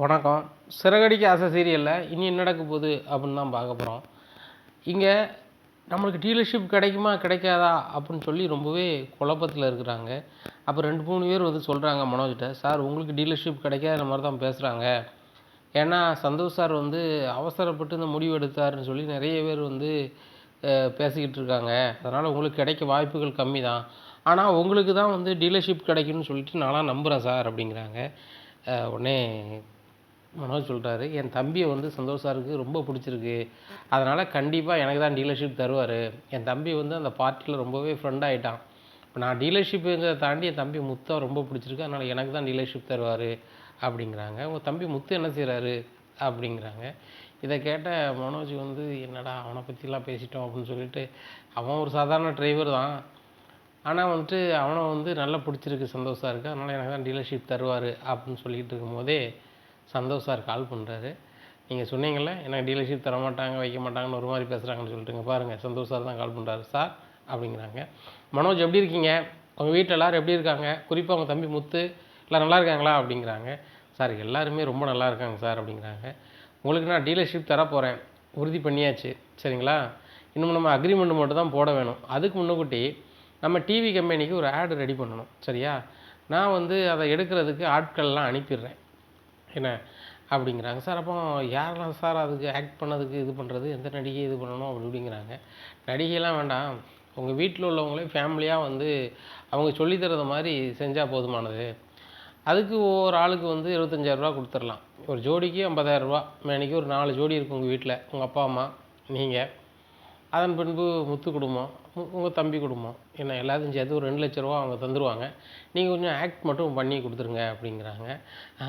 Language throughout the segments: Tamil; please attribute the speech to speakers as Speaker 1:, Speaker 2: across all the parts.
Speaker 1: வணக்கம். சிறகடிக்க ஆசை சீரியலில் இனி என்ன நடக்க போகுது அப்படின்னு தான் பார்க்க போகிறோம். இங்கே நம்மளுக்கு டீலர்ஷிப் கிடைக்குமா கிடைக்காதா அப்படின்னு சொல்லி ரொம்பவே குழப்பத்தில் இருக்கிறாங்க. அப்போ 2-3 பேர் வந்து சொல்கிறாங்க மனோஜ்கிட்ட, சார் உங்களுக்கு டீலர்ஷிப் கிடைக்காத மாதிரி தான் பேசுகிறாங்க. ஏன்னா சந்தோஷ் சார் வந்து அவசரப்பட்டு இந்த முடிவு எடுத்தாருன்னு சொல்லி நிறைய பேர் வந்து பேசிக்கிட்டு இருக்காங்க. அதனால் உங்களுக்கு கிடைக்க வாய்ப்புகள் கம்மி தான். ஆனால் உங்களுக்கு தான் வந்து டீலர்ஷிப் கிடைக்குன்னு சொல்லிட்டு நான்லாம் நம்புகிறேன் சார் அப்படிங்கிறாங்க. உடனே மனோஜ் சொல்கிறாரு, என் தம்பியை வந்து சந்தோஷ் சாருக்கு ரொம்ப பிடிச்சிருக்கு. அதனால் கண்டிப்பாக எனக்கு தான் டீலர்ஷிப் தருவார். என் தம்பி வந்து அந்த பார்ட்டியில் ரொம்பவே ஃப்ரெண்ட் ஆகிட்டான். இப்போ நான் டீலர்ஷிப்புங்கிறத தாண்டி என் தம்பி முத்தை ரொம்ப பிடிச்சிருக்கு. அதனால் எனக்கு தான் டீலர்ஷிப் தருவார் அப்படிங்கிறாங்க. உங்கள் தம்பி முத்து என்ன செய்கிறாரு அப்படிங்கிறாங்க. இதை கேட்ட மனோஜ் வந்து என்னடா அவனை பற்றிலாம் பேசிட்டோம் அப்படின்னு சொல்லிட்டு, அவன் ஒரு சாதாரண டிரைவர் தான். ஆனால் வந்துட்டு அவனை வந்து நல்லா பிடிச்சிருக்கு சந்தோஷ் சாருக்கு. அதனால் எனக்கு தான் டீலர்ஷிப் தருவார் அப்படின்னு சொல்லிகிட்டு இருக்கும்போதே சந்தோஷ் சார் கால் பண்ணுறாரு. நீங்கள் சொன்னீங்கள்ல எனக்கு டீலர்ஷிப் தரமாட்டாங்க வைக்க மாட்டாங்கன்னு ஒரு மாதிரி பேசுகிறாங்கன்னு சொல்லிட்டுங்க பாருங்கள், சந்தோஷ் சார் தான் கால் பண்ணுறாரு. சார் அப்படிங்கிறாங்க. மனோஜ் எப்படி இருக்கீங்க, உங்கள் வீட்டில் எல்லோரும் எப்படி இருக்காங்க, குறிப்பாக உங்கள் தம்பி முத்து எல்லாம் நல்லா இருக்காங்களா அப்படிங்கிறாங்க. சார் எல்லாருமே ரொம்ப நல்லா இருக்காங்க சார் அப்படிங்கிறாங்க. உங்களுக்கு நான் டீலர்ஷிப் தர போகிறேன், உறுதி பண்ணியாச்சு சரிங்களா. இன்னும் நம்ம அக்ரிமெண்ட் மட்டும் தான் போட வேணும். அதுக்கு முன்னுக்கூட்டி நம்ம டிவி கம்பெனிக்கு ஒரு ஆடு ரெடி பண்ணணும் சரியா. நான் வந்து அதை எடுக்கிறதுக்கு ஆட்கள்லாம் அனுப்பிடுறேன் என்ன அப்படிங்கிறாங்க. சார் அப்போ யாரெல்லாம் சார் அதுக்கு ஆக்ட் பண்ணதுக்கு இது பண்ணுறது, எந்த நடிகை இது பண்ணணும் அப்படிங்கிறாங்க. நடிகைலாம் வேண்டாம், உங்கள் வீட்டில் உள்ளவங்களே ஃபேமிலியாக வந்து அவங்க சொல்லித்தரது மாதிரி செஞ்சால் போதுமானது. அதுக்கு ஒவ்வொரு ஆளுக்கு வந்து 75,000 கொடுத்துடலாம். ஒரு ஜோடிக்கு 50,000. மேனிக்கு ஒரு 4 ஜோடி இருக்குது உங்கள் வீட்டில், உங்கள் அப்பா அம்மா நீங்கள், அதன் பின்பு முத்து குடும்பம், உங்கள் தம்பி குடும்பம், என்ன எல்லாத்தையும் சேர்த்து ஒரு 2,00,000 அவங்க தந்துடுவாங்க. நீங்கள் கொஞ்சம் ஆக்ட் மட்டும் பண்ணி கொடுத்துருங்க அப்படிங்கிறாங்க.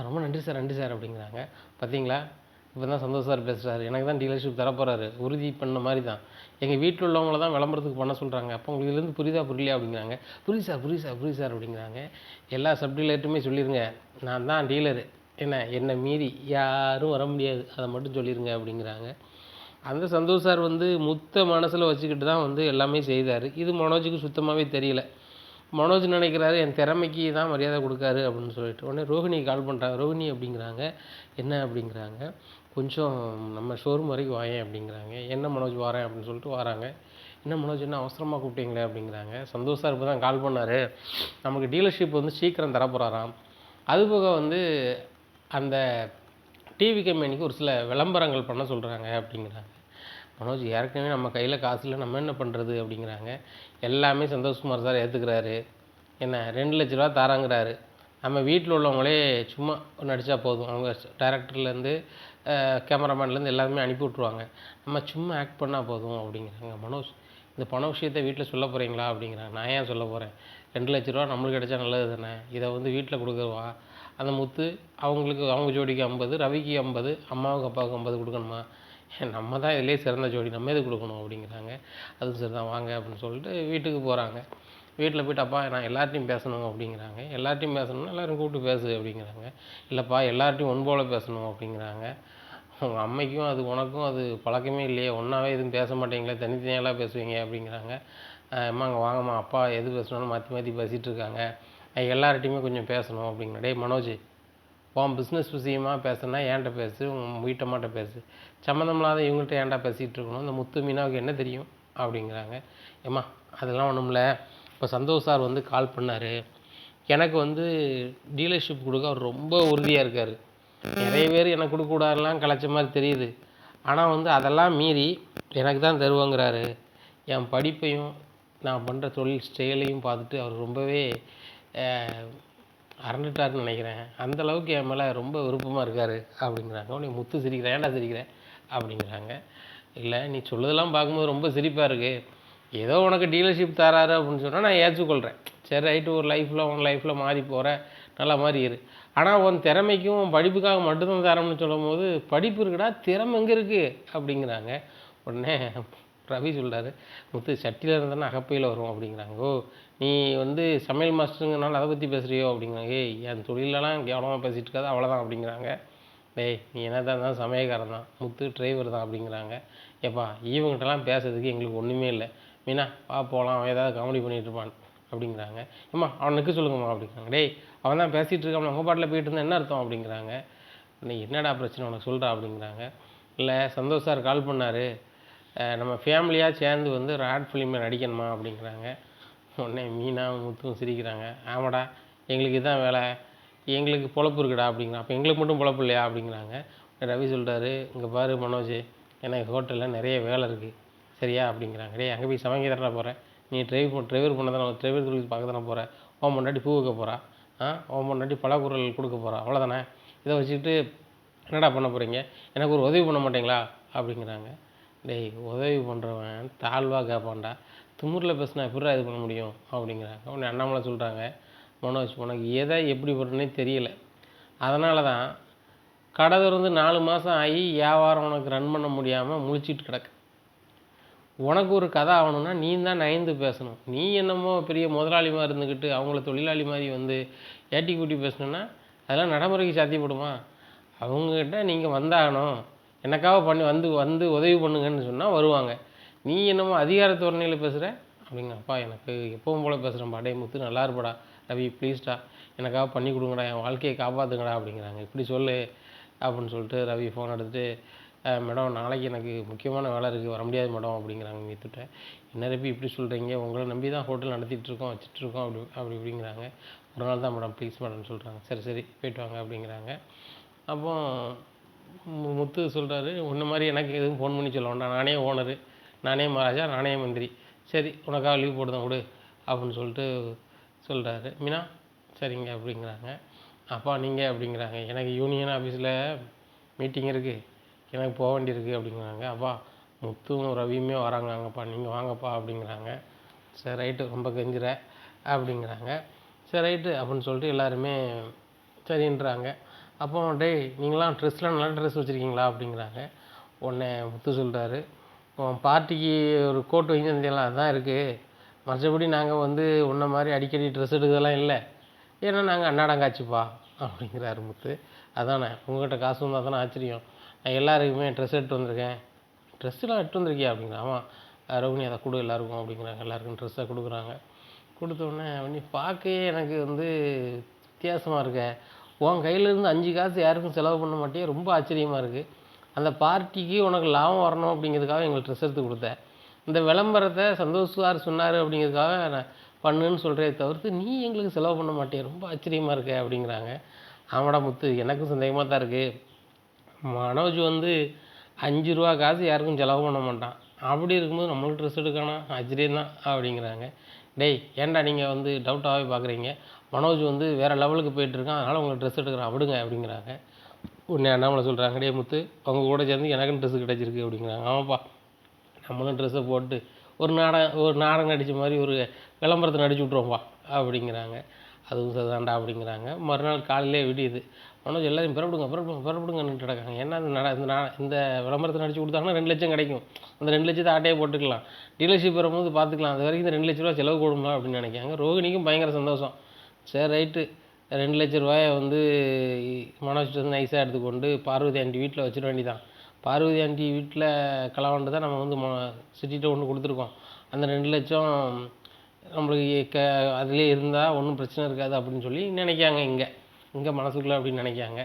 Speaker 1: ரொம்ப நன்றி சார் நன்றி சார் அப்படிங்கிறாங்க. பார்த்தீங்களா, இப்போ தான் சந்தோஷ் சார் பேசுகிறாரு, எனக்கு தான் டீலர்ஷிப் தரப்போகிறாரு, உறுதி பண்ண மாதிரி தான். எங்கள் வீட்டில் உள்ளவங்கள தான் விளம்பரத்துக்கு பண்ண சொல்கிறாங்க. அப்போ உங்களுக்கு இதுலேருந்து புரியுதா புரியலையா அப்படிங்கிறாங்க. புரியுது சார் புரியுது சார் புரியுது சார் அப்படிங்கிறாங்க. எல்லா சப் டீலர்ட்டுமே சொல்லிடுங்க, நான் தான் டீலரு, என்னை மீறி யாரும் வர முடியாது, அதை மட்டும் சொல்லிடுங்க அப்படிங்கிறாங்க. அந்த சந்தோஷ் சார் வந்து முத்தை மனசில் வச்சுக்கிட்டு தான் வந்து எல்லாமே செய்தார். இது மனோஜுக்கு சுத்தமாகவே தெரியல. மனோஜ் நினைக்கிறாரு என் திறமைக்கு தான் மரியாதை கொடுக்காரு அப்படின்னு சொல்லிட்டு. உடனே ரோஹிணி கால் பண்ணுறாங்க. ரோஹிணி அப்படிங்கிறாங்க. என்ன அப்படிங்கிறாங்க. கொஞ்சம் நம்ம ஷோரூம் வரைக்கும் வாயேன் அப்படிங்கிறாங்க. என்ன மனோஜ் வாரேன் அப்படின்னு சொல்லிட்டு வராங்க. என்ன மனோஜ் என்ன அவசரமாக கூப்பிட்டீங்களே அப்படிங்கிறாங்க. சந்தோஷ் சார் இப்போ தான் கால் பண்ணார், நமக்கு டீலர்ஷிப் வந்து சீக்கிரம் தரப்போகிறாராம். அதுபோக வந்து அந்த டிவி கம்பெனிக்கு ஒரு சில விளம்பரங்கள் பண்ண சொல்கிறாங்க அப்படிங்கிறாங்க. மனோஜ் ஏற்கனவே நம்ம கையில் காசு இல்லை, நம்ம என்ன பண்ணுறது அப்படிங்கிறாங்க. எல்லாமே சந்தோஷ்குமார் சார் ஏற்றுக்கிறாரு. என்ன 2,00,000 தாராங்கிறாரு. நம்ம வீட்டில் உள்ளவங்களே சும்மா நடித்தா போதும், அவங்க டைரக்டர்லேருந்து கேமராமேன்லேருந்து எல்லாருமே அனுப்பி விட்ருவாங்க, நம்ம சும்மா ஆக்ட் பண்ணால் போதும் அப்படிங்கிறாங்க. மனோஜ் இந்த பண விஷயத்தை வீட்டில் சொல்ல போகிறீங்களா அப்படிங்கிறாங்க. நான் ஏன் சொல்ல போகிறேன், 2,00,000 நம்மளுக்கு கிடைச்சா நல்லது தானே, இதை வந்து வீட்டில் கொடுக்குறவா. அந்த முத்து அவங்களுக்கு அவங்க ஜோடிக்கு 50, ரவிக்கு 50, அம்மாவுக்கு அப்பாவுக்கு 50 கொடுக்கணுமா, நம்ம தான் இதிலே சிறந்த ஜோடி, நம்ம எது கொடுக்கணும் அப்படிங்கிறாங்க. அதுவும் சரி தான் வாங்க அப்படின்னு சொல்லிட்டு வீட்டுக்கு போகிறாங்க. வீட்டில் போய்ட்டு அப்பா நான் எல்லார்ட்டையும் பேசணும் அப்படிங்கிறாங்க. எல்லார்ட்டையும் பேசணும்னா எல்லோரும் கூப்பிட்டு பேசு அப்படிங்கிறாங்க. இல்லைப்பா எல்லார்ட்டையும் ஒன்போல பேசணும் அப்படிங்கிறாங்க. உங்கள் அம்மைக்கும் அது உனக்கும் அது பழக்கமே இல்லையே, ஒன்றாவே எதுவும் பேச மாட்டீங்களே, தனித்தனியாலாம் பேசுவீங்க அப்படிங்கிறாங்க. அம்மாங்க வாங்கம்மா, அப்பா எது பேசணும்னு மாற்றி மாற்றி பேசிகிட்டு இருக்காங்க, எல்லார்ட்டையுமே கொஞ்சம் பேசணும் அப்படிங்கிற. டேய் மனோஜ், உன் பிஸ்னஸ் விஷயமாக பேசுனா ஏன்ட்ட பேசு, உங்கள் வீட்டம்மாட்ட பேசு, சம்மந்தமில்லாத இவங்கள்ட்ட ஏன்டா பேசிகிட்டு இருக்கணும், இந்த முத்து மீனாவுக்கு என்ன தெரியும் அப்படிங்கிறாங்க. ஏம்மா அதெல்லாம் ஒன்றும் இல்லை, இப்போ சந்தோஷ் சார் வந்து கால் பண்ணார், எனக்கு வந்து டீலர்ஷிப் கொடுக்க அவர் ரொம்ப உறுதியாக இருக்கார். நிறைய பேர் எனக்கு கொடுக்கக்கூடாதுலாம் கலைச்ச மாதிரி தெரியுது, ஆனால் வந்து அதெல்லாம் மீறி எனக்கு தான் தருவாங்கிறாரு. என் படிப்பையும் நான் பண்ணுற தொழில் ஸ்டைலையும் பார்த்துட்டு அவர் ரொம்பவே அரண்டுட்டாருன்னு நினைக்கிறேன், அந்தளவுக்கு என் மேலே ரொம்ப விருப்பமாக இருக்கார் அப்படிங்கிறாங்க. உடனே முத்து சிரிக்கிறேன், ஏன்டா சிரிக்கிறேன் அப்படிங்கிறாங்க. இல்லை நீ சொல்லுதெல்லாம் பார்க்கும்போது ரொம்ப சிரிப்பாக இருக்குது, ஏதோ உனக்கு டீலர்ஷிப் தராரு அப்படின்னு சொன்னால் நான் ஏற்றுக்கொள்கிறேன், சரி ரைட்டு, ஒரு லைஃப்பில் உன் லைஃப்பில் மாறி போகிற நல்லா மாதிரி இரு, ஆனால் உன் திறமைக்கும் உன் படிப்புக்காக மட்டும்தான் தரம்னு சொல்லும் போது படிப்பு இருக்குடா, திறமை எங்கே இருக்குது அப்படிங்கிறாங்க. உடனே ரவி சொல்கிறாரு, முத்து சட்டியில் இருந்தானே அகப்பையில் வரும் அப்படிங்கிறாங்க. ஓ நீ வந்து சமையல் மாஸ்டருங்கனால அதை பற்றி பேசுகிறியோ அப்படிங்கிறாங்க. ஏய் என் தொழிலெலாம் கவனமாக பேசிகிட்டு இருக்காது அவ்வளோதான் அப்படிங்கிறாங்க. டேய் நீ என்ன தான் இருந்தாலும் சமையல்காரன் தான், முத்து டிரைவர் தான் அப்படிங்கிறாங்க. ஏப்பா இவங்ககிட்டலாம் பேசுறதுக்கு எங்களுக்கு ஒன்றுமே இல்லை, மீனா வா போகலாம், அவன் ஏதாவது காமெடி பண்ணிகிட்டு இருப்பான் அப்படிங்கிறாங்க. ஏம்மா அவன் நிற்க சொல்லுங்கம்மா அப்படிங்கிறாங்க. டேய் அவன் தான் பேசிகிட்டு இருக்கான், உங்கள் பாட்டில் போயிட்டு இருந்தால் என்ன அர்த்தம் அப்படிங்கிறாங்க. உடனே என்னடா பிரச்சனை உனக்கு சொல்கிறா அப்படிங்கிறாங்க. இல்லை சந்தோஷ் சார் கால் பண்ணார், நம்ம ஃபேமிலியாக சேர்ந்து வந்து ஒரு ஆட் ஃபிலிமில் நடிக்கணுமா அப்படிங்கிறாங்க. உடனே மீனாவும் முத்துவும் சிரிக்கிறாங்க. ஆமாடா எங்களுக்கு இதான் வேலை, எங்களுக்கு பொழப்பு இருக்குடா அப்படிங்கிறான். அப்போ எங்களுக்கு மட்டும் பொழப்பு இல்லையா அப்படிங்கிறாங்க. ரவி சொல்கிறாரு, இங்கே பாரு மனோஜ், எனக்கு ஹோட்டலில் நிறைய வேலை இருக்குது சரியா அப்படிங்கிறாங்க. டேய் அங்கே போய் சமைக்க தானே போகிறேன், நீ டிரைவர் பண்ண தானே, டிரைவர் தொழில் பார்க்க தானே போகிறேன், உன் முன்னாடி பூ வைக்க போகிறா, உன் முன்னாடி பழக்குரல் கொடுக்க போகிறா, அவ்வளோதானே, இதை வச்சுக்கிட்டு என்னடா பண்ண போகிறீங்க, எனக்கு ஒரு உதவி பண்ண மாட்டீங்களா அப்படிங்கிறாங்க. டேய் உதவி பண்ணுறவன் தாழ்வாக கேட்பான்டா, திமிரில் பேசினா எப்படிடா இது பண்ண முடியும் அப்படிங்கிறாங்க. உடனே அண்ணாமலை சொல்கிறாங்க, மனோஜ் உனக்கு எதை எப்படி பண்ணுறனே தெரியல, அதனால தான் கடை திறந்து 4 மாதம் ஆகி வியாபாரம் உனக்கு ரன் பண்ண முடியாமல் முழிச்சிட்டு கிடக்கு. உனக்கு ஒரு கதை ஆகணும்னா நீ தான் நயந்து பேசணும். நீ என்னமோ பெரிய முதலாளி மாதிரி இருந்துக்கிட்டு அவங்கள தொழிலாளி மாதிரி வந்து ஏட்டி கூட்டி பேசணுன்னா அதெல்லாம் நடைமுறைக்கு சாத்தியப்படுமா? அவங்ககிட்ட நீங்கள் வந்தாகணும், எனக்காக பண்ணி வந்து உதவி பண்ணுங்கன்னு சொன்னால் வருவாங்க. நீ என்னமோ அதிகார தோரணையில் பேசுகிற அப்படிங்க. அப்பா எனக்கு எப்பவும் போல் பேசுகிறேன்ப்பா, டே முத்து நல்லா இருப்படா, ரவி ப்ளீஸ்டா எனக்காக பண்ணி கொடுங்கடா, என் வாழ்க்கையை காப்பாற்றுங்கடா அப்படிங்கிறாங்க. இப்படி சொல்லு அப்படின்னு சொல்லிட்டு ரவி ஃபோன் எடுத்துகிட்டு, மேடம் நாளைக்கு எனக்கு முக்கியமான வேலை இருக்குது, வர முடியாது மேடம் அப்படிங்கிறாங்க. மீத்துட்ட என்ன ரவி இப்படி சொல்கிறீங்க, உங்களை நம்பி தான் ஹோட்டல் நடத்திட்டுருக்கோம் வச்சுட்ருக்கோம் அப்படி இப்படிங்கிறாங்க. ஒரு நாள் தான் மேடம் ப்ளீஸ் மேடம்னு சொல்கிறாங்க. சரி சரி போய்ட்டு வாங்க அப்படிங்கிறாங்க. அப்போ முத்து சொல்கிறாரு, உன்ன மாதிரி எனக்கு எதுவும் ஃபோன் பண்ணி சொல்ல வேண்டாம், நானே ஓனரு, நானே மகாராஜா, நானே மந்திரி, சரி உனக்காக லீவ் போட்டு தான் கொடு அப்படின்னு சொல்லிட்டு சொல்கிறாரு. மீனா சரிங்க அப்படிங்கிறாங்க. அப்பா நீங்கள் அப்படிங்கிறாங்க, எனக்கு யூனியன் ஆஃபீஸில் மீட்டிங் இருக்குது, எனக்கு போக வேண்டியிருக்கு அப்படிங்கிறாங்க. அப்பா முத்துவும் ரவியுமே வராங்கப்பா, நீங்கள் வாங்கப்பா அப்படிங்கிறாங்க. சரி ரைட்டு ரொம்ப கெஞ்சுற அப்படிங்கிறாங்க. சரி ரைட்டு அப்படின்னு சொல்லிட்டு எல்லாருமே சரின்றாங்க. அப்போ டேய் நீங்களாம் ட்ரெஸ்லாம் நல்ல ட்ரெஸ் வச்சுருக்கீங்களா அப்படிங்கிறாங்க. உடனே முத்து சொல்கிறாரு, பார்ட்டிக்கு ஒரு கோட் வாங்கி தந்தீங்களா அதுதான் இருக்குது, மற்றபடி நாங்கள் வந்து உன்ன மாதிரி அடிக்கடி ட்ரெஸ் எடுக்கிறதெல்லாம் இல்லை, ஏன்னா நாங்கள் அன்னாடங்காச்சுப்பா அப்படிங்கிறாரு முத்து. அதானே உங்கள்கிட்ட காசு வந்தால் தானே ஆச்சரியம், நான் எல்லாருக்குமே ட்ரெஸ் எடுத்து வந்திருக்கேன். ட்ரெஸ்ஸெலாம் எடுத்து வந்திருக்கியா அப்படிங்கிறேன். ஆமாம் ரோகிணி அதை கொடு எல்லாருக்கும் அப்படிங்கிறாங்க. எல்லாருக்கும் ட்ரெஸ்ஸை கொடுக்குறாங்க. கொடுத்தோடனே நீ பார்க்கவே எனக்கு வந்து வித்தியாசமாக இருக்க, உன் கையிலேருந்து 5 காசு யாருக்கும் செலவு பண்ண மாட்டே, ரொம்ப ஆச்சரியமாக இருக்குது. அந்த பார்ட்டிக்கு உனக்கு லாபம் வரணும் அப்படிங்கிறதுக்காக எங்களுக்கு ட்ரெஸ் எடுத்து கொடுத்தேன், இந்த விளம்பரத்தை சந்தோஷ் சார் சொன்னார் அப்படிங்கிறதுக்காக நான் பண்ணுன்னு சொல்கிறே தவிர்த்து நீ எங்களுக்கு செலவு பண்ண மாட்டே, ரொம்ப ஆச்சரியமாக இருக்க அப்படிங்கிறாங்க. ஆமாடா முத்து எனக்கும் சந்தேகமாக தான் இருக்குது, மனோஜ் வந்து 5 ரூபா காசு யாருக்கும் செலவு பண்ண மாட்டான், அப்படி இருக்கும்போது நம்மளுக்கு ட்ரெஸ் எடுக்கணும் ஆச்சரியம் தான் அப்படிங்கிறாங்க. டேய் ஏன்டா நீங்கள் வந்து டவுட்டாகவே பார்க்குறீங்க, மனோஜ் வந்து வேறு லெவலுக்கு போயிட்டுருக்கான், அதனால் உங்களுக்கு ட்ரெஸ் எடுக்கிறான் விடுங்க அப்படிங்கிறாங்க. உடனே அண்ணாமலை சொல்கிறாங்க, டே முத்து அவங்க கூட சேர்ந்து எனக்குன்னு ட்ரெஸ்ஸு கிடச்சிருக்கு அப்படிங்கிறாங்க. ஆமாப்பா நம்மளும் ட்ரெஸ்ஸை போட்டு ஒரு நாடகம் நடித்த மாதிரி ஒரு விளம்பரத்தை நடிச்சு விட்ருவோம்ப்பா அப்படிங்கிறாங்க. அதுவும் சரிதான்டா அப்படிங்கிறாங்க. மறுநாள் காலையிலே விடியுது. மனோஜ் எல்லாரையும் பிறப்பிடுங்கன்னுட்டு கிடக்காங்க. ஏன்னா இந்த விளம்பரத்தை நடிச்சு கொடுத்தாங்கன்னா 2 லட்சம் கிடைக்கும், அந்த 2 லட்சத்தை ஆட்டையே போட்டுக்கலாம், டீலர்ஷிப் வரும்போது பார்த்துக்கலாம், அது வரைக்கும் இந்த 2 லட்ச ரூபா செலவு கொடுமா அப்படின்னு நினைக்காங்க. ரோகிணிக்கும் பயங்கர சந்தோஷம். சரி ரைட்டு 2 லட்ச ரூபாயை வந்து மனோஜ்ட்டு வந்து நைஸாக எடுத்துக்கொண்டு பார்வதி ஆண்டி வீட்டில் வச்சிட வேண்டியதான். பார்வதி ஆண்டி வீட்டில் களவாண்டு தான் நம்ம வந்து சிட்டிகிட்ட ஒன்று கொடுத்துருக்கோம், அந்த 2 லட்சம் நம்மளுக்கு அதிலே இருந்தால் ஒன்றும் பிரச்சனை இருக்காது அப்படின்னு சொல்லி நினைக்காங்க. இங்கே மனசுக்குள்ளே அப்படின்னு நினைக்காங்க.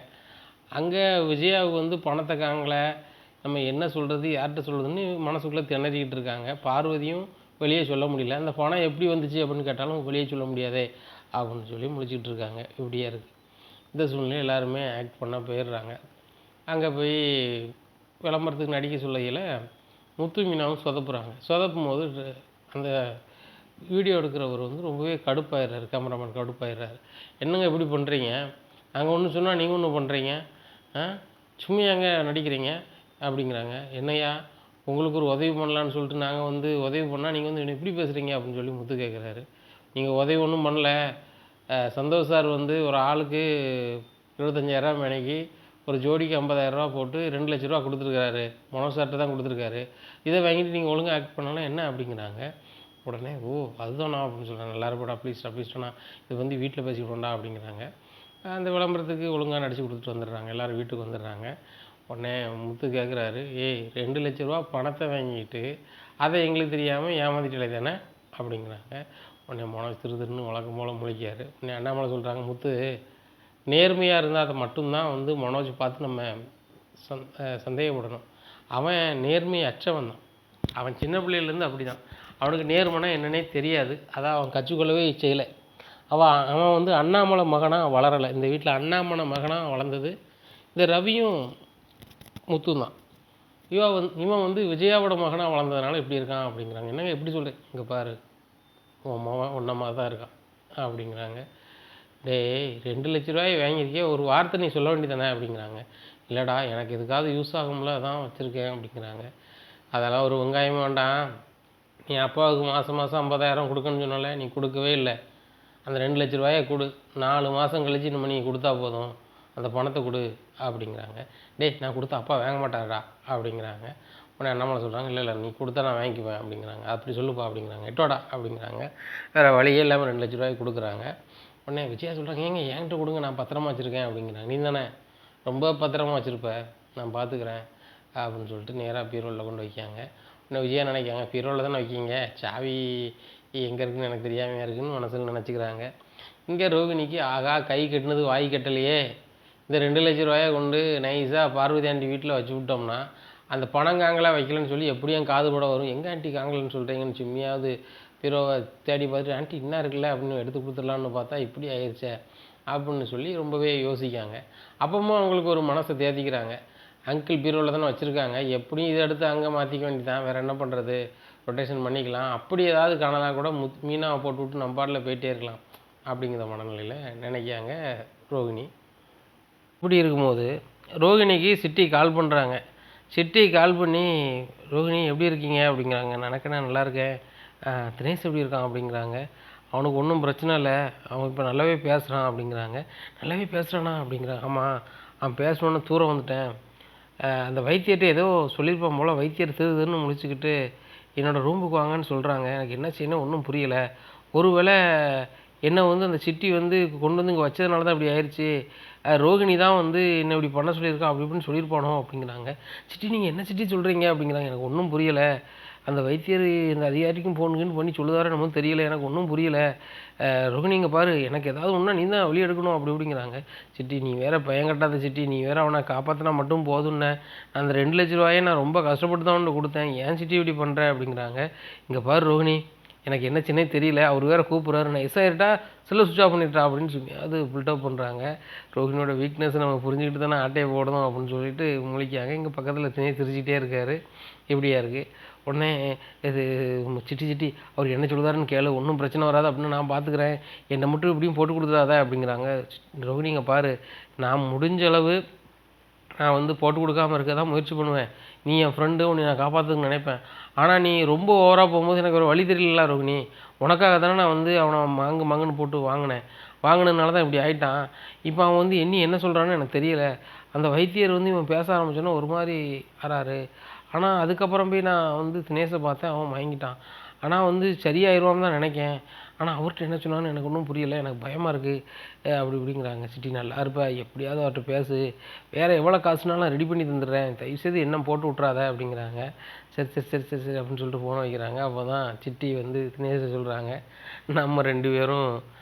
Speaker 1: அங்கே விஜயாவுக்கு வந்து பணத்தை காங்கலை, நம்ம என்ன சொல்கிறது யார்கிட்ட சொல்கிறதுன்னு மனசுக்குள்ளே திணறிக்கிட்டு இருக்காங்க. பார்வதியும் வெளியே சொல்ல முடியல, அந்த பணம் எப்படி வந்துச்சு அப்படின்னு கேட்டாலும் வெளியே சொல்ல முடியாதே அப்படின்னு சொல்லி முடிச்சுக்கிட்டு இருக்காங்க. இப்படியே இருக்குது. இந்த சூழ்நிலை எல்லாருமே ஆக்ட் பண்ண போயிடுறாங்க. அங்கே போய் விளம்பரத்துக்கு நடிக்க சொல்லையில் முத்து மீனாவும் சொதப்பும் போது அந்த வீடியோ எடுக்கிறவர் வந்து ரொம்பவே கடுப்பாயிடுறாரு, கேமராமேன் கடுப்பாயிடுறாரு. என்னங்க இப்படி பண்ணுறீங்க, நாங்கள் ஒன்று சொன்னால் நீங்கள் ஒன்று பண்ணுறீங்க, சும்மையாங்க நடிக்கிறீங்க அப்படிங்கிறாங்க. என்னையா உங்களுக்கு ஒரு உதவி பண்ணலான்னு சொல்லிட்டு நாங்கள் வந்து உதவி பண்ணால் நீங்கள் வந்து இப்படி பேசுகிறீங்க அப்படின்னு சொல்லி முத்து கேட்குறாரு. நீங்கள் உதவி ஒன்றும் பண்ணல, சந்தோஷ் சார் வந்து ஒரு ஆளுக்கு 25,000 மேனைக்கு ஒரு ஜோடிக்கு 50,000 போட்டு 2 லட்ச ரூபா கொடுத்துருக்காரு, மனோஜ் சார்கிட்ட தான் கொடுத்துருக்காரு, இதை வாங்கிட்டு நீங்கள் ஒழுங்காக ஆக்ட் பண்ணலாம் என்ன அப்படிங்கிறாங்க. உடனே ஓ அதுதானா அப்படின்னு சொல்கிறாங்க. எல்லோரும் போடா ப்ளீஸ்டா இது வந்து வீட்டில் பேசிக்கிட்டோண்டா அப்படிங்கிறாங்க. அந்த விளம்பரத்துக்கு ஒழுங்காக நடித்து கொடுத்துட்டு வந்துடுறாங்க. எல்லோரும் வீட்டுக்கு வந்துடுறாங்க. உடனே முத்து கேட்குறாரு, 2 லட்ச ரூபா பணத்தை வாங்கிட்டு அதை எங்களுக்கு தெரியாமல் ஏமாத்திட்டே தானே அப்படிங்கிறாங்க. உடனே மனோஜ் திருன்னு வழக்கம் போல் முழிக்காரு. உடனே அண்ணாமலை சொல்கிறாங்க, முத்து நேர்மையாக இருந்தால் அதை மட்டும்தான் வந்து மனோஜ் பார்த்து நம்ம சந்தேகப்படணும். அவன் நேர்மை அற்றவன் தான். அவன் சின்ன பிள்ளையிலேருந்து அப்படி தான். அவனுக்கு நேர்மைனா என்னன்னே தெரியாது. அதான் அவன் கற்றுக்கொள்ளவே செய்யலை. அவன் வந்து அண்ணாமலை மகனாக வளரலை. இந்த வீட்டில் அண்ணாமலை மகனாக வளர்ந்தது இந்த ரவியும் முத்தும் தான். இவன் வந்து விஜயாவோட மகனாக வளர்ந்ததுனால இப்படி இருக்கான் அப்படிங்கிறாங்க. என்னங்க எப்படி சொல்கிறேன், இங்கே பாரு உன் மகன் உன்ன மாதிரி தான் இருக்கான் அப்படிங்கிறாங்க. டேய் 2,00,000 வாங்கியிருக்கே, ஒரு வார்த்தை நீ சொல்ல வேண்டியதானே அப்படிங்கிறாங்க. இல்லைடா எனக்கு எதுக்காவது யூஸ் ஆகும்ல அதான் வச்சுருக்கேன் அப்படிங்கிறாங்க. அதெல்லாம் ஒரு வெங்காயம் வேண்டாம், நீ அப்பாவுக்கு மாதம் 50,000 கொடுக்கணும்னு சொன்னால நீ கொடுக்கவே இல்லை. அந்த 2,00,000 கொடு, 4 மாதம் கழிச்சு நம்ம நீ கொடுத்தா போதும், அந்த பணத்தை கொடு அப்படிங்கிறாங்க. டேய் நான் கொடுத்தா அப்பா வாங்க மாட்டாரா அப்படிங்கிறாங்க. உடனே அண்ணாமலை சொல்கிறாங்க, இல்லை நீ கொடுத்தா நான் வாங்கிக்குவேன் அப்படிங்கிறாங்க. அப்படி சொல்லுப்பா அப்படிங்கிறாங்க. எட்டோடா அப்படிங்கிறாங்க. வேறு வழியே இல்லாமல் 2,00,000 கொடுக்குறாங்க. உடனே விஜயா சொல்கிறாங்க, ஏங்க என்கிட்ட கொடுங்க நான் பத்திரமா வச்சுருக்கேன் அப்படிங்கிறாங்க. நீ தானே ரொம்ப பத்திரமா வச்சுருப்ப, நான் பார்த்துக்கிறேன் அப்படின்னு சொல்லிட்டு நேராக பீரோலில் கொண்டு வைக்காங்க. உடனே விஜயா நினைக்காங்க, பீரோலில் தானே வைக்கிங்க, சாவி எங்கே இருக்குதுன்னு எனக்கு தெரியாமையாக இருக்குதுன்னு மனசில் நினச்சிக்கிறாங்க. இங்கே ரோகிணிக்கு ஆகா கை கட்டினது வாய் கட்டலையே, இந்த 2,00,000 கொண்டு நைஸாக பார்வதி ஆண்டி வீட்டில் வச்சு விட்டோம்னா அந்த பணம் காங்கலாக வைக்கலன்னு சொல்லி எப்படியும் காது போட வரும். எங்கே ஆண்டி காங்கலன்னு சொல்கிறீங்கன்னு சும்மையாவது பீரோவை தேடி பார்த்துட்டு ஆண்டி என்ன இருக்குல்ல அப்படின்னு எடுத்து கொடுத்துடலான்னு பார்த்தா இப்படி ஆயிடுச்சே அப்படின்னு சொல்லி ரொம்பவே யோசிக்காங்க. அப்பவும் அவங்களுக்கு ஒரு மனசை தேத்திக்கிறாங்க. அங்கிள் பீரோவில் தானே வச்சுருக்காங்க, எப்படியும் இதை எடுத்து அங்கே மாற்றிக்க வேண்டியதான், வேறு என்ன பண்ணுறது, ரொட்டேஷன் பண்ணிக்கலாம், அப்படி ஏதாவது காணலாம் கூட மீனாவை போட்டு விட்டு நம்ம பாட்டில் போயிட்டே இருக்கலாம் அப்படிங்கிற மனநிலையில் நினைக்காங்க ரோகிணி. இப்படி இருக்கும்போது ரோகிணிக்கு சிட்டி கால் பண்ணுறாங்க. சிட்டி கால் பண்ணி, ரோகிணி எப்படி இருக்கீங்க அப்படிங்கிறாங்க. நான் நல்லா இருக்கேன், தினேஷ் எப்படி இருக்கான் அப்படிங்கிறாங்க. அவனுக்கு ஒன்றும் பிரச்சனை இல்லை, அவன் இப்போ நல்லாவே பேசுகிறான் அப்படிங்கிறாங்க. நல்லாவே பேசுகிறானா அப்படிங்கிறாங்க. ஆமாம் அவன் பேசணுன்னு தூரம் வந்துட்டேன், அந்த வைத்தியர்கிட்ட ஏதோ சொல்லியிருப்பான் போல், வைத்தியர் திருதுன்னு முடிச்சுக்கிட்டு என்னோடய ரூமுக்கு வாங்கன்னு சொல்கிறாங்க. எனக்கு என்ன செய்யணும் ஒன்றும் புரியலை. ஒருவேளை என்னை வந்து அந்த சிட்டி வந்து கொண்டு வந்து இங்கே வச்சதுனால தான் இப்படி ஆயிடுச்சு, ரோகிணி தான் வந்து என்ன இப்படி பண்ண சொல்லியிருக்கான் அப்படி இப்படின்னு சொல்லியிருப்பானோ அப்படிங்கிறாங்க. சிட்டி நீங்கள் என்ன சிட்டி சொல்கிறீங்க அப்படிங்கிறாங்க. எனக்கு ஒன்றும் புரியலை, அந்த வைத்தியர் இந்த அதிகாரிக்கும் ஃபோனுக்குன்னு பண்ணி சொல்லுதாரோ நமக்கு தெரியல, எனக்கு ஒன்றும் புரியலை. ரோகிணி இங்கே பாரு, எனக்கு ஏதாவது ஒன்றா நீ தான் வெளியே எடுக்கணும் அப்படி இப்படிங்கிறாங்க. சிட்டி நீ வேறு பயங்கட்டாத சிட்டி, நீ வேறு அவனை காப்பாற்றினா மட்டும் போதும்னே, அந்த 2,00,000 நான் ரொம்ப கஷ்டப்பட்டு தான் அவன்கிட்ட கொடுத்தேன், ஏன் சிட்டி இப்படி பண்ணுற அப்படிங்கிறாங்க. இங்கே பாரு ரோகிணி, எனக்கு என்ன சின்னே தெரியல, அவர் வேறு கூப்பிட்றாரு, நான் எஸ் ஆகிட்டா செல்லை சுவிட்ச் ஆஃப் பண்ணிட்டா அப்படின்னு சொல்லி அது பில்டப் பண்ணுறாங்க. ரோஹினியோட வீக்னஸ் நம்ம புரிஞ்சுக்கிட்டு தானே ஆட்டையை போடணும் அப்படின்னு சொல்லிட்டு முழிக்காங்க. இங்கே பக்கத்தில் திணை சிரிச்சிக்கிட்டே இருக்கார். இப்படியா இருக்குது. உடனே இது சிட்டி அவர் என்ன சொல்லுதாருன்னு கேளு, ஒன்றும் பிரச்சனை வராது அப்படின்னு நான் பார்த்துக்கிறேன், என்னை மட்டும் இப்படியும் போட்டு கொடுத்துடாத அப்படிங்கிறாங்க. ரோஹினிங்க பாரு, நான் முடிஞ்ச அளவு நான் வந்து போட்டு கொடுக்காமல் இருக்க தான் முயற்சி பண்ணுவேன், நீ என் ஃப்ரெண்டு, உன்னை நான் காப்பாற்றுன்னு நினைப்பேன். ஆனால் நீ ரொம்ப ஓவராக போகும்போது எனக்கு ஒரு வழி தெரியல ரோகிணி, உனக்காக தானே நான் வந்து அவனை மங்குன்னு போட்டு வாங்கினதுனால தான் இப்படி ஆகிட்டான். இப்போ அவன் வந்து என்ன சொல்கிறான்னு எனக்கு தெரியலை. அந்த வைத்தியர் வந்து இவன் பேச ஆரம்பிச்சோன்னா ஒரு மாதிரி ஆறாரு. ஆனால் அதுக்கப்புறம் போய் நான் வந்து தினேஷை பார்த்தேன், அவன் வாங்கிட்டான். ஆனால் வந்து சரியாயிருவான்னு தான் நினைக்கேன். ஆனால் அவர்கிட்ட என்ன சொன்னான்னு எனக்கு ஒன்றும் புரியலை, எனக்கு பயமாக இருக்குது அப்படி இப்படிங்கிறாங்க. சிட்டி நல்லா இருப்பா, எப்படியாவது அவர்கிட்ட பேசு, வேறு எவ்வளோ காசுனாலும் ரெடி பண்ணி தந்துடுறேன், தயவுசெய்து என்ன போட்டு விட்றாத அப்படிங்கிறாங்க. சரி சரி சரி சரி சரி அப்படின்னு சொல்லிட்டு ஃபோனை வைக்கிறாங்க. அப்போ தான் சிட்டி வந்து தினேஷை சொல்கிறாங்க, நம்ம 2 பேரும்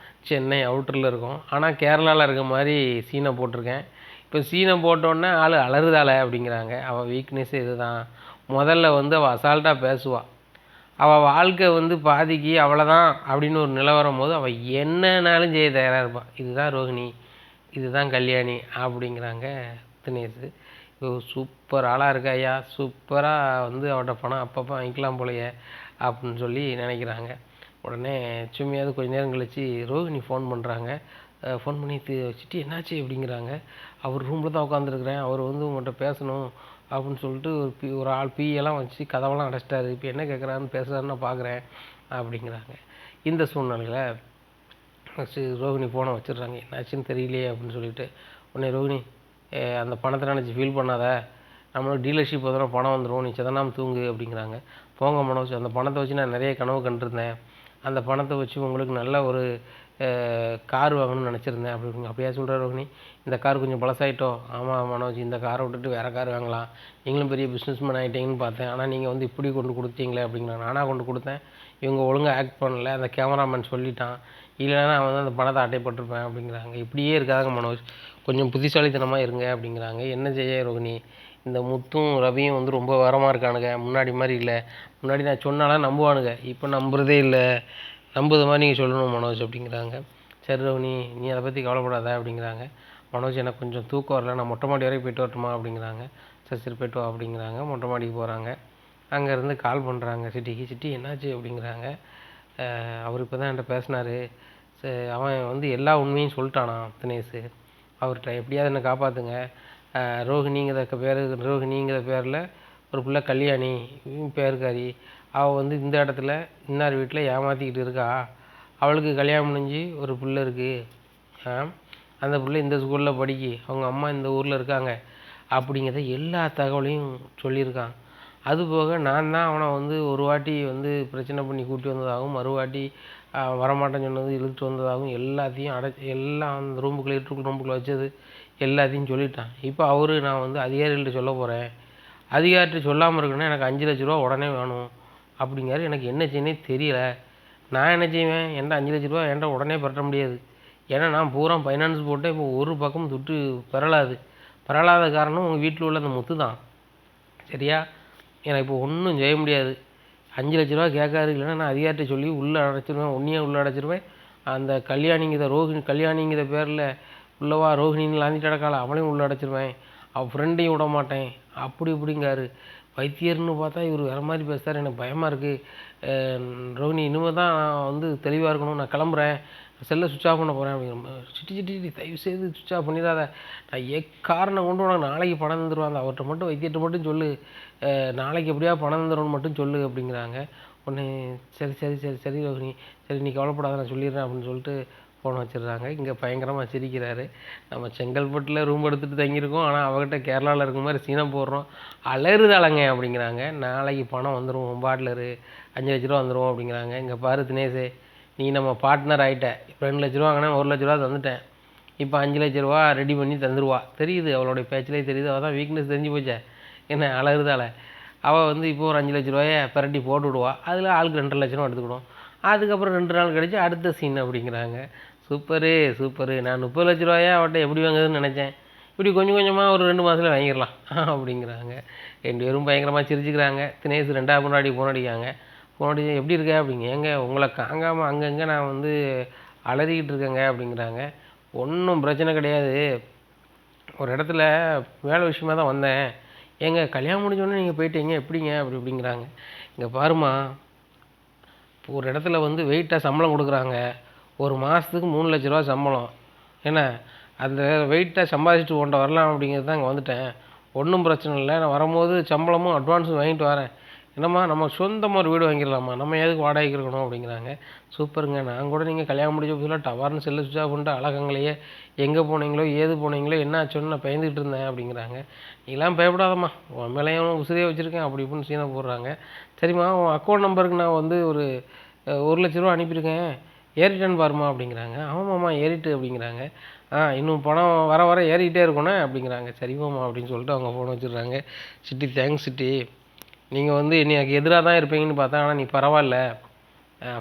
Speaker 1: சென்னை அவுட்டரில் இருக்கோம், ஆனால் கேரளாவில் இருக்க மாதிரி சீனை போட்டிருக்கேன். இப்போ சீனை போட்டோன்னே ஆள் அலறுதாள அப்படிங்கிறாங்க. அவள் வீக்னஸ்ஸே இது தான். முதல்ல வந்து அவள் அசால்ட்டாக பேசுவாள், அவள் வாழ்க்கை வந்து பாதிக்கு அவ்வளோதான் அப்படின்னு ஒரு நிலை வரும்போது அவள் என்னன்னாலும் செய்ய தயாராக இருப்பாள். இதுதான் ரோஹிணி, இதுதான் கல்யாணி அப்படிங்கிறாங்க தினேஷ். சூப்பர் ஆளாக இருக்கா ஐயா, சூப்பராக வந்து அவட்ட பணம் அப்பப்போ வாங்கிக்கலாம் போலையே அப்படின்னு சொல்லி நினைக்கிறாங்க. உடனே சும்மையாவது கொஞ்ச நேரம் கழித்து ரோஹிணி ஃபோன் பண்ணுறாங்க. ஃபோன் பண்ணி சிட்டி என்னாச்சு அப்படிங்கிறாங்க. அவர் ரூமில் தான் உட்காந்துருக்குறேன், அவர் வந்து உங்கள்கிட்ட பேசணும் அப்படின்னு சொல்லிட்டு ஒரு ஆள் பீயெல்லாம் வச்சு கதவெல்லாம் அடைச்சிட்டாரு, இப்போ என்ன கேட்குறாருன்னு பேசுகிறாருன்னு நான் பார்க்குறேன் அப்படிங்கிறாங்க. இந்த சூழ்நிலையில் ரோஹிணி ஃபோனை வச்சிடுறாங்க. என்னாச்சுன்னு தெரியலையே அப்படின்னு சொல்லிட்டு. உடனே ரோஹிணி, அந்த பணத்தை நினச்சி ஃபீல் பண்ணாத, நம்மளோட டீலர்ஷிப் வந்தோம் பணம் வந்துடும், நீ சதனாம் தூங்கு அப்படிங்கிறாங்க. போங்க மனோஜ், அந்த பணத்தை வச்சு நான் நிறைய கனவு கண்டிருந்தேன், அந்த பணத்தை வச்சு உங்களுக்கு நல்ல ஒரு கார் வாங்கணும்னு நினச்சிருந்தேன் அப்படி அப்படியா சொல்கிற ரோஹிணி, இந்த கார் கொஞ்சம் பழசாயிட்டோ. ஆமாம் மனோஜ், இந்த காரை விட்டுட்டு வேறு கார் வாங்கலாம், நீங்களும் பெரிய பிஸ்னஸ்மேன் ஆகிட்டீங்கன்னு பார்த்தேன், ஆனால் நீங்கள் வந்து இப்படி கொண்டு கொடுத்தீங்களே அப்படிங்கிறாங்க. நானாக கொண்டு கொடுத்தேன், இவங்க ஒழுங்காக ஆக்ட் பண்ணல, அந்த கேமராமேன் சொல்லிட்டான், இல்லைன்னா நான் வந்து அந்த பணத்தை அட்டைப்பட்டிருப்பேன் அப்படிங்கிறாங்க. இப்படியே இருக்காங்க மனோஜ், கொஞ்சம் புத்திசாலித்தனமாக இருங்க அப்படிங்கிறாங்க. என்ன செய்ய ரோகிணி, இந்த முத்தும் ரவியும் வந்து ரொம்ப வரமாக இருக்கானுங்க, முன்னாடி மாதிரி இல்லை. முன்னாடி நான் சொன்னாலாம் நம்புவானுங்க, இப்போ நம்புறதே இல்லை. நம்புறது மாதிரி நீங்கள் சொல்லணும் மனோஜ் அப்படிங்கிறாங்க. சரி ரோகிணி, நீ அதை பற்றி கவலைப்படாத அப்படிங்கிறாங்க. மனோஜ், எனக்கு கொஞ்சம் தூக்கம் வரல, நான் மொட்டை மாடி வரைக்கும் போய்ட்டு வரட்டுமா அப்படிங்கிறாங்க. சரி சரி போய்ட்டு வா அப்படிங்கிறாங்க. மொட்டை மாடிக்கு போகிறாங்க. அங்கேருந்து கால் பண்ணுறாங்க சிட்டிக்கு. சிட்டி என்னாச்சு அப்படிங்கிறாங்க. அவர் இப்போ தான் என்கிட்ட பேசினார், அவன் வந்து எல்லா உண்மையும் சொல்லிட்டானா தினேஷ், அவர்கிட்ட எப்படியாவது என்னை காப்பாற்றுங்க. ரோஹிணிங்கிற பேரில் ஒரு பிள்ளை கல்யாணி பேருக்காரி, அவள் வந்து இந்த இடத்துல இன்னார் வீட்டில் ஏமாற்றிக்கிட்டு இருக்கா. அவளுக்கு கல்யாணம் முடிஞ்சு ஒரு பிள்ளை இருக்குது, அந்த பிள்ளை இந்த ஸ்கூலில் படிக்கி, அவங்க அம்மா இந்த ஊரில் இருக்காங்க அப்படிங்கிறத எல்லா தகவலையும் சொல்லியிருக்கான். அதுபோக நான் தான் அவனை வந்து ஒரு வாட்டி வந்து பிரச்சனை பண்ணி கூட்டி வந்ததாகவும், மறுவாட்டி வரமாட்டேன்னு சொன்னது இழுத்துட்டு வந்ததாகவும் எல்லாத்தையும் எல்லாம் அந்த ரூமுக்குள்ளே வச்சது எல்லாத்தையும் சொல்லிட்டான். இப்போ நான் வந்து அதிகாரிகள்கிட்ட சொல்ல போகிறேன், அதிகாரிகிட்ட சொல்லாமல் இருக்குன்னா எனக்கு 5 லட்ச ரூபா உடனே வேணும் அப்படிங்கிறாரு. எனக்கு என்ன செய்யனே தெரியல. நான் என்ன செய்வேன், என்கிட்ட 5 லட்ச ரூபா என்கிட்ட உடனே பெற முடியாது. ஏன்னா நான் பூரா ஃபைனான்ஸ் போட்டேன், இப்போ ஒரு பக்கம் துட்டு பெறலாத காரணம் உங்கள் வீட்டில் உள்ள அந்த முத்து தான். சரியா, எனக்கு இப்போ ஒன்றும் செய்ய முடியாது. 5 லட்ச ரூபா கேட்காரு, இல்லைன்னா நான் அதிகாரிட்ட சொல்லி உள்ளே அடைச்சிருவேன், உள்ளே அடைச்சிருவேன். அந்த கல்யாணிங்கிற பேரில் உள்ளவா ரோஹிணின்னு லாந்திட்டு அடக்கால, அவளையும் உள்ளே அடைச்சிருவேன், அவள் ஃப்ரெண்டையும் விட மாட்டேன் அப்படி இப்படிங்காரு. வைத்தியர்னு பார்த்தா இவர் வேறு மாதிரி பேசுகிறார், எனக்கு பயமாக இருக்குது. ரோஹிணி, இனிமேல் தான் நான் வந்து தெளிவாக இருக்கணும், நான் கிளம்புறேன், செல்லை சுவிட்ச் ஆஃப் பண்ண போகிறேன் அப்படிங்கிற. சிட்டி தயவுசெய்து சுவிட்ச் ஆஃப் பண்ணிடாத, நான் காரணம் கொண்டு உனக்கு நாளைக்கு பணம் தந்துடுவாங்க, அவர்கிட்ட மட்டும் வைத்தியர்கிட்ட மட்டும் சொல்லு, நாளைக்கு எப்படியா பணம் தந்துடும்னு மட்டும் சொல்லு அப்படிங்கிறாங்க. உடனே சரி சரி சரி சரி ரோஹிணி, சரி நீ கவலைப்படாத, நான் சொல்லிடுறேன் அப்படின்னு சொல்லிட்டு ஃபோனை வச்சிடுறாங்க. இங்கே பயங்கரமாக சிரிக்கிறாரு. நம்ம செங்கல்பட்டில் ரூம் எடுத்துகிட்டு தங்கியிருக்கோம், ஆனால் அவகிட்ட கேரளாவில் இருக்க மாதிரி சீனம் போடுறோம். அலறுதாளங்க அப்படிங்கிறாங்க. நாளைக்கு பணம் வந்துடும், பாட்டில் 5 லட்ச ரூபா வந்துடும் அப்படிங்கிறாங்க. இங்கே பாரு தினேஷ், நீ நம்ம பார்ட்னர் ஆகிட்ட, இப்போ 2 லட்ச ரூபா வாங்கினா 1 லட்ச ரூபா தந்துட்டேன், இப்போ 5 லட்ச ரூபா ரெடி பண்ணி தந்துடுவா. தெரியுது, அவளுடைய பேச்சிலே தெரியுது, அவள் தான் வீக்னஸ் தெரிஞ்சு போச்சே, என்ன அலறுதாள. அவள் வந்து இப்போ ஒரு 5 லட்ச ரூபாயை பிரட்டி போட்டு விடுவா, அதில் ஆளுக்கு 2.5 லட்ச ரூபா எடுத்துக்கிடும். அதுக்கப்புறம் 2 நாள் கழிச்சு அடுத்த சீன் அப்படிங்கிறாங்க. சூப்பரு, நான் 30 லட்ச ரூபாயா அவட்ட எப்படி வாங்குறதுன்னு நினச்சேன், இப்படி கொஞ்சம் கொஞ்சமாக ஒரு 2 மாதத்தில் வாங்கிடலாம் அப்படிங்கிறாங்க. 2 பேரும் பயங்கரமாக சிரிச்சுக்கிறாங்க. தினேஷ் 2வது முன்னாடி ஃபோன் அடிக்காங்க. ஃபோன் அடிச்சு எப்படி இருக்க அப்படிங்க. ஏங்க உங்களை காங்காமல் அங்கங்கே நான் வந்து அலறிக்கிட்டு இருக்கேங்க அப்படிங்கிறாங்க. ஒன்றும் பிரச்சனை கிடையாது, ஒரு இடத்துல வேலை விஷயமாக தான் வந்தேன். ஏங்க கல்யாணம் முடிஞ்சோடனே நீங்கள் போயிட்டீங்க எப்படிங்க அப்படிங்கிறாங்க. இங்கே பாருமா, ஒரு இடத்துல வந்து வெயிட்டாக சம்பளம் கொடுக்குறாங்க, ஒரு மாதத்துக்கு 3 லட்ச ரூபா சம்பளம். ஏன்னா அந்த வெயிட்டாக சம்பாதிச்சுட்டு கொண்டு வரலாம் அப்படிங்கிறது தான் இங்கே வந்துட்டேன். ஒன்றும் பிரச்சனை இல்லை, நான் வரும்போது சம்பளமும் அட்வான்ஸும் வாங்கிட்டு வரேன். என்னம்மா நம்ம சொந்தமாக ஒரு வீடு வாங்கிடலாமா, நம்ம எதுக்கு வாடகைக்கு இருக்கணும் அப்படிங்கிறாங்க. சூப்பருங்க, நான் கூட நீங்கள் கல்யாணம் முடிஞ்ச புதுசில் டவார்னு செல்லு சுவிட்ச் ஆஃப் பண்ணிட்டு அழகங்களையே, எங்கே போனீங்களோ ஏது போனீங்களோ என்ன ஆச்சுன்னு நான் பயந்துக்கிட்டு இருந்தேன் அப்படிங்கிறாங்க. நீலாம் பயப்படாதம்மா, உன் மேலேயும் உசிரியாக வச்சுருக்கேன் அப்படி இப்படின்னு சீனை போடுறாங்க. சரிம்மா, உன் அக்கௌண்ட் நம்பருக்கு நான் வந்து ஒரு 1 லட்ச ரூபா அனுப்பியிருக்கேன், ஏறிட்டேன்னு பாருமா அப்படிங்கிறாங்க. ஆமாம்மா ஏறிட்டு அப்படிங்கிறாங்க. இன்னும் பணம் வர வர ஏறிக்கிட்டே இருக்கணும் அப்படிங்கிறாங்க. சரிமாம்மா அப்படின்னு சொல்லிட்டு அவங்க ஃபோனை வச்சுடுறாங்க. சிட்டி, தேங்க்ஸ் சிட்டி, நீங்கள் வந்து எனக்கு எதிராக தான் இருப்பீங்கன்னு பார்த்தா, ஆனால் நீ பரவாயில்ல,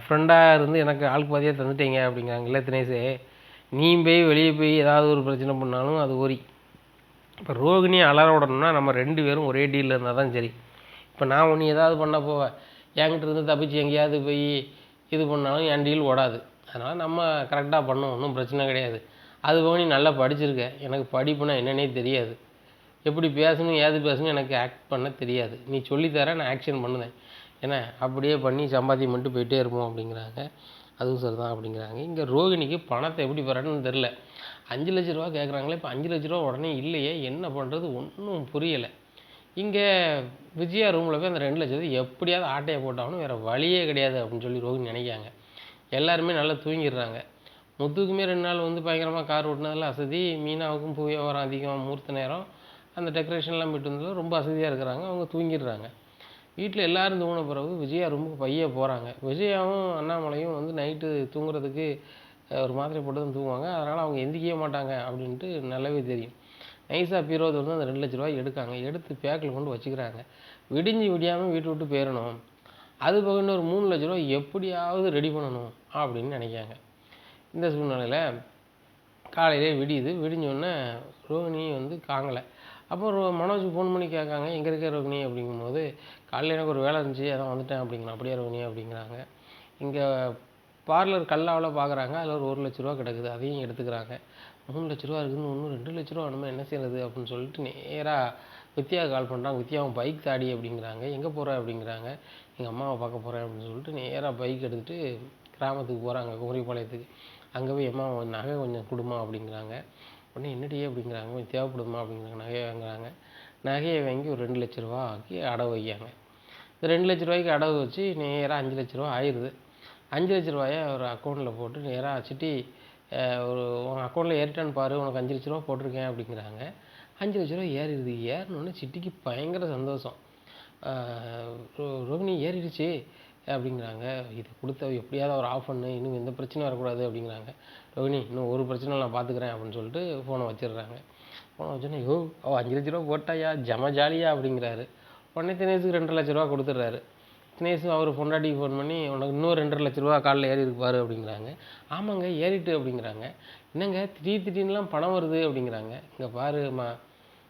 Speaker 1: ஃப்ரெண்டாக இருந்து எனக்கு ஆளுக்கு பாதியாக தந்துட்டீங்க அப்படிங்கிறாங்கல்ல தினேஷ். நீ வெளியே போய் ஏதாவது ஒரு பிரச்சனை பண்ணாலும் அது ஓரி. இப்போ ரோகிணியை அலற விடணும்னா நம்ம 2 பேரும் ஒரே டீலில் இருந்தால் தான் சரி. இப்போ நான் ஒன்று ஏதாவது பண்ண போவேன், என்கிட்ட இருந்து தப்பிச்சு எங்கேயாவது போய் இது பண்ணாலும் என் டீல் ஓடாது. அதனால் நம்ம கரெக்டாக பண்ணோம், ஒன்றும் பிரச்சனை கிடையாது. அதுபோக நீ நல்லா படிச்சிருக்க, எனக்கு படிப்புனா என்னன்னே தெரியாது, எப்படி பேசணும் ஏது பேசணும் எனக்கு ஆக்ட் பண்ண தெரியாது, நீ சொல்லித்தர நான் ஆக்ஷன் பண்ணுவேன், ஏன்னா அப்படியே பண்ணி சம்பாத்தியம் பண்ணிட்டு போயிட்டே இருப்போம் அப்படிங்கிறாங்க. அதுவும் சரி தான் அப்படிங்கிறாங்க. இங்கே ரோகிணிக்கு பணத்தை எப்படி பெறணும்னு தெரில. 5 லட்ச ரூபா கேட்குறாங்களே, இப்போ 5 லட்ச ரூபா உடனே இல்லையே, என்ன பண்ணுறது ஒன்றும் புரியலை. இங்கே விஜயா ரூமில் போய் அந்த 2 லட்சத்தை எப்படியாவது ஆட்டையை போட்டாகணும், வேறு வழியே கிடையாது அப்படின்னு சொல்லி ரோகிணி நினைக்காங்க. எல்லாருமே நல்லா தூங்கிடுறாங்க. முத்துக்குமே 2 நாள் வந்து பயங்கரமாக கார் ஓட்டினதில் அசதி, மீனாவுக்கும் பூ வியாபாரம் அதிகம், முகூர்த்த நேரம், அந்த டெக்கரேஷன்லாம் போய்ட்டு வந்ததில் ரொம்ப அசதியாக இருக்கிறாங்க. அவங்க தூங்கிடுறாங்க. வீட்டில் எல்லோரும் தூங்கின பிறகு விஜயா ரூமுக்கு பைய போகிறாங்க. விஜயாவும் அண்ணாமலையும் வந்து நைட்டு தூங்குறதுக்கு ஒரு மாத்திரை போட்டு தான் தூங்குவாங்க, அதனால் அவங்க எந்திக்கவே மாட்டாங்க அப்படின்ட்டு நல்லாவே தெரியும். நைஸாக பீரோது வந்து அந்த 2 லட்ச ரூபாய் எடுக்காங்க, எடுத்து பேக்கில் கொண்டு வச்சுக்கிறாங்க. விடியாமல் வீட்டை விட்டு போயிடணும், அது போக இன்னொரு 3 லட்ச ரூபா எப்படியாவது ரெடி பண்ணணும் அப்படின்னு நினைக்காங்க. இந்த சூழ்நிலையில் காலையிலே விடியுது. விடிஞ்சோடனே ரோகிணி வந்து காணலை. அப்போ மனோஜுக்கு ஃபோன் பண்ணி கேட்காங்க, எங்கே இருக்க ரோகிணி அப்படிங்கும்போது, காலையில் எனக்கு ஒரு வேலை இருந்துச்சு, அதான் வந்துட்டேன் அப்படிங்கிறான். அப்படியே ரோகிணி அப்படிங்கிறாங்க. இங்கே பார்லர் கல்லாவில் பார்க்குறாங்க, அதில் ஒரு 1,00,000 கிடக்குது, அதையும் எடுத்துக்கிறாங்க. 3,00,000 இருக்குதுன்னு இன்னும் 2,00,000 வேணுமே, என்ன செய்யறது அப்படின்னு சொல்லிட்டு நேராக வித்யா கால் பண்ணுறாங்க. வித்யாவும் பைக் தாடி அப்படிங்கிறாங்க. எங்கே போகிற அப்படிங்கிறாங்க. எங்கள் அம்மாவை பார்க்க போகிறேன் அப்படின்னு சொல்லிட்டு நேராக பைக் எடுத்துகிட்டு கிராமத்துக்கு போகிறாங்க, குமரிப்பாளையத்துக்கு. அங்கே போய் அம்மா நகை கொஞ்சம் கொடுமா அப்படிங்கிறாங்க. உடனே என்னடியே அப்படிங்கிறாங்க. கொஞ்சம் தேவைப்படுமா அப்படிங்கிறாங்க. நகையை வாங்குறாங்க. நகையை வாங்கி ஒரு 2,00,000 அடவு வைக்காங்க. இந்த 2,00,000 அடவு வச்சு நேராக 5,00,000 ஆயிடுது. 5,00,000 ஒரு அக்கௌண்ட்டில் போட்டு நேராக சிட்டி ஒரு உங்கள் அக்கௌண்ட்டில் ஏறிட்டான்னு பாரு, உனக்கு 5,00,000 போட்டிருக்கேன் அப்படிங்கிறாங்க. 5,00,000 ஏறிடுது. ஏறினோடனே சிட்டிக்கு பயங்கர சந்தோஷம். ரோகிணி ஏறிடுச்சு அப்படிங்கிறாங்க. இது கொடுத்த எப்படியாவது ஒரு ஆஃப் பண்ணு, இன்னும் எந்த பிரச்சனையும் வரக்கூடாது அப்படிங்கிறாங்க. ரோகிணி இன்னும் ஒரு பிரச்சனை நான் பார்த்துக்கிறேன் அப்படின்னு சொல்லிட்டு ஃபோனை வச்சிடுறாங்க. ஃபோனை வச்சோன்னே அவள் 5,00,000 போட்டாயா, ஜம ஜாலியா அப்படிங்கிறாரு. உடனே தினேஷுக்கு 2,50,000 கொடுத்துட்றாரு. தினேஷ் அவர் பொண்டாட்டிக்கு ஃபோன் பண்ணி, உனக்கு இன்னும் 2,50,000 காலைல ஏறி இருப்பாரு அப்படிங்கிறாங்க. ஆமாங்க ஏறிட்டு அப்படிங்கிறாங்க. என்னங்க திடீர்னுலாம் பணம் வருது அப்படிங்கிறாங்க. இங்கே பாருமா,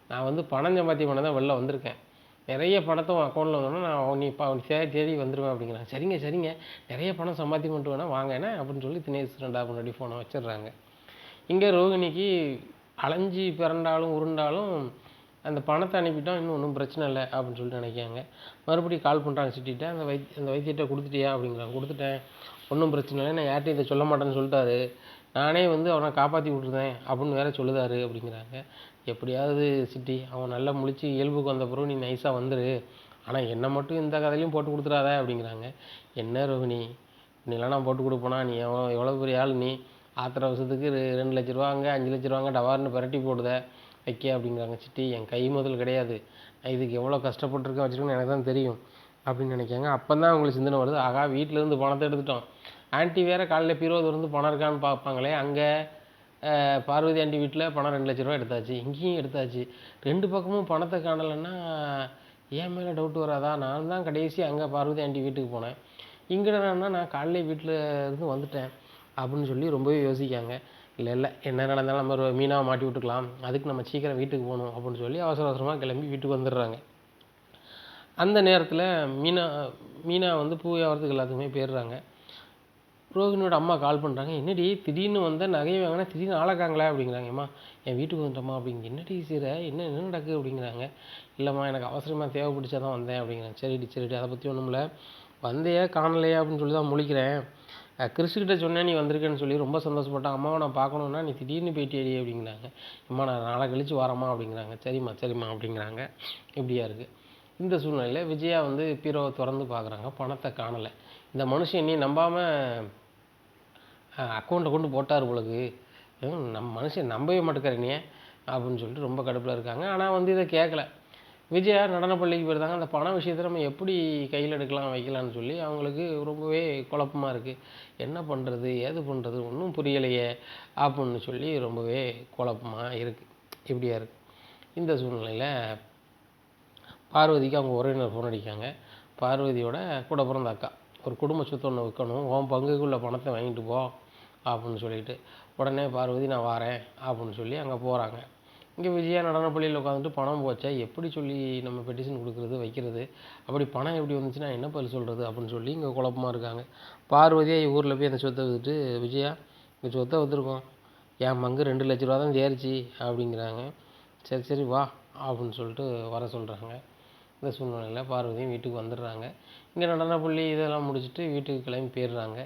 Speaker 1: நான் வந்து பணம் சம்பாத்தியம் பண்ண தான் வெளில வந்திருக்கேன். நிறைய பணத்தை உன் அக்கௌண்ட்டில் வந்தோன்னா நான் தேடி வந்துடுவேன் அப்படிங்கிறாங்க. சரிங்க நிறைய பணம் சம்பாத்தியம் பண்ணிட்டு வேணா வாங்கண்ணே அப்படின்னு சொல்லி தினேஷ் 2 முன்னாடி ஃபோனை வச்சிடுறாங்க. இங்கே ரோகிணிக்கு அலைஞ்சி பிறண்டாலும் உருண்டாலும் அந்த பணத்தை அனுப்பிட்டோம், இன்னும் ஒன்றும் பிரச்சனை இல்லை அப்படின்னு சொல்லிட்டு நினைக்காங்க. மறுபடியும் கால் பண்ணுறாங்க சிட்டிகிட்ட. அந்த வைத்தியத்தை கொடுத்துட்டியா அப்படிங்கிறாங்க. கொடுத்துட்டேன், ஒன்றும் பிரச்சனை இல்லை, நான் யார்ட்டையும் இதை சொல்ல மாட்டேன்னு சொல்லிட்டாரு, நானே வந்து அவனை காப்பாற்றி விட்டுருந்தேன் அப்படின்னு வேற சொல்லுதாரு அப்படிங்கிறாங்க. எப்படியாவது சிட்டி அவன் நல்லா முழிச்சு இயல்புக்கு வந்த பிறகு நீ நைஸாக வந்துரு, ஆனால் என்னை மட்டும் இந்த கதையிலையும் போட்டு கொடுத்துடாத அப்படிங்கிறாங்க. என்ன ரோகிணி இப்படிலாம் நான் போட்டு கொடுப்பேனா, நீ எவ்வளோ பெரிய ஆள், நீ ஆத்திர அவசரத்துக்கு 2,00,000 அங்கே 5,00,000 டவார்னு பரட்டி போடுத வைக்க அப்படிங்கிறாங்க. சிட்டி என் கை முதல் கிடையாது, நான் இதுக்கு எவ்வளோ கஷ்டப்பட்டுருக்கேன் வச்சுருக்கேன்னு எனக்கு தான் தெரியும் அப்படின்னு நினைக்காங்க. அப்போ தான் அவங்களுக்கு சிந்தனை வருது, ஆகா வீட்டிலேருந்து பணத்தை எடுத்துட்டோம், ஆன்ட்டி வேறு காலையில் பீரோ திறந்து பணம் இருக்கான்னு பார்ப்பாங்களே, அங்கே பார்வதி ஆண்டி வீட்டில் பணம் 2,00,000 எடுத்தாச்சு, இங்கேயும் எடுத்தாச்சு, 2 பக்கமும் பணத்தை காணலைன்னா ஏன் மேலே டவுட் வராதா? நான் தான் கடைசி அங்கே பார்வதி ஆண்டி வீட்டுக்கு போனேன், இங்கே நான் காலையில் வீட்டில் இருந்து வந்துட்டேன் அப்படின்னு சொல்லி ரொம்பவே யோசிக்காங்க. இல்லை என்ன நடந்தாலும் நம்ம ஒரு மீனாவை மாட்டி விட்டுக்கலாம், அதுக்கு நம்ம சீக்கிரம் வீட்டுக்கு போகணும் அப்படின்னு சொல்லி அவசரமாக கிளம்பி வீட்டுக்கு வந்துடுறாங்க. அந்த நேரத்தில் மீனா வந்து பூ வியாபாரத்துக்கு எல்லாத்துக்குமே போயிடுறாங்க. ரோகிணியோட அம்மா கால் பண்ணுறாங்க. என்னடி திடீர்னு வந்த நகையை வாங்கினா திடீர்னு ஆளக்காங்களே அப்படிங்கிறாங்க. அம்மா என் வீட்டுக்கு வந்துட்டோம்மா அப்படிங்க. என்னடி சீர என்ன நடக்குது அப்படிங்கிறாங்க. இல்லைம்மா எனக்கு அவசரமாக தேவைப்பிடிச்சா தான் வந்தேன் அப்படிங்கிறாங்க. சரிடி அதை பற்றி ஒன்றும் இல்லை, வந்தையா காணலையா அப்படின்னு சொல்லி தான் முழிக்கிறேன், கிறிஸ்கிட்ட சொன்னேன் நீ வந்திருக்கேன்னு சொல்லி ரொம்ப சந்தோஷப்பட்டான், அம்மாவை நான் பார்க்கணுன்னா நீ திடீர்னு போயிட்டேடி அப்படிங்கிறாங்க. அம்மா நான் நாளை கழிச்சு வரேம்மா அப்படிங்கிறாங்க. சரிம்மா அப்படிங்கிறாங்க. இப்படியா இருக்குது. இந்த சூழ்நிலையில் விஜயா வந்து பீரோவை திறந்து பார்க்குறாங்க, பணத்தை காணலை. இந்த மனுஷன் நீ நம்பாமல் அக்கௌண்ட்டை கொண்டு போட்டார் பொழுது, நம்ம மனுஷன் நம்பவே மாட்டேங்கிறனே அப்படின்னு சொல்லிட்டு ரொம்ப கடுப்பில் இருக்காங்க. ஆனால் வந்து இதை கேட்கல. விஜயா நடனப்பள்ளிக்கு போயிருந்தாங்க. அந்த பண விஷயத்தை நம்ம எப்படி கையில் எடுக்கலாம் வைக்கலான்னு சொல்லி அவங்களுக்கு ரொம்பவே குழப்பமாக இருக்குது. என்ன பண்ணுறது ஏது பண்ணுறது ஒன்றும் புரியலையே அப்படின்னு சொல்லி ரொம்பவே குழப்பமாக இருக்குது. இப்படியா இருக்குது. இந்த சூழ்நிலையில் பார்வதிக்கு அவங்க உறவினர் ஃபோன் அடிக்காங்க. பார்வதியோட கூட பிறந்த அக்கா, ஒரு குடும்ப சொத்து ஒன்று விற்கணும், உன் பங்குக்குள்ள பணத்தை வாங்கிட்டு போ அப்படின்னு சொல்லிட்டு, உடனே பார்வதி நான் வரேன் அப்படின்னு சொல்லி அங்கே போகிறாங்க. இங்கே விஜயா நடனப்பள்ளியில் உட்காந்துட்டு பணம் போச்சா எப்படி சொல்லி நம்ம பெட்டிஷன் கொடுக்குறது வைக்கிறது, அப்படி பணம் எப்படி வந்துச்சுன்னா என்ன பதில் சொல்கிறது அப்படின்னு சொல்லி இங்கே குழப்பமாக இருக்காங்க. பார்வதியாக ஊரில் போய் அந்த சொத்தை விற்றுட்டு, விஜயா இந்த சொத்தை விற்றுருக்கோம், என் பங்கு 2,00,000 தான் சேரிச்சு அப்படிங்கிறாங்க. சரி வா அப்படின்னு சொல்லிட்டு வர சொல்கிறாங்க. இந்த சூழ்நிலையில் பார்வதியும் வீட்டுக்கு வந்துடுறாங்க. இங்கே நடனப்பள்ளி இதெல்லாம் முடிச்சுட்டு வீட்டுக்கு கிளம்பி போயிடுறாங்க.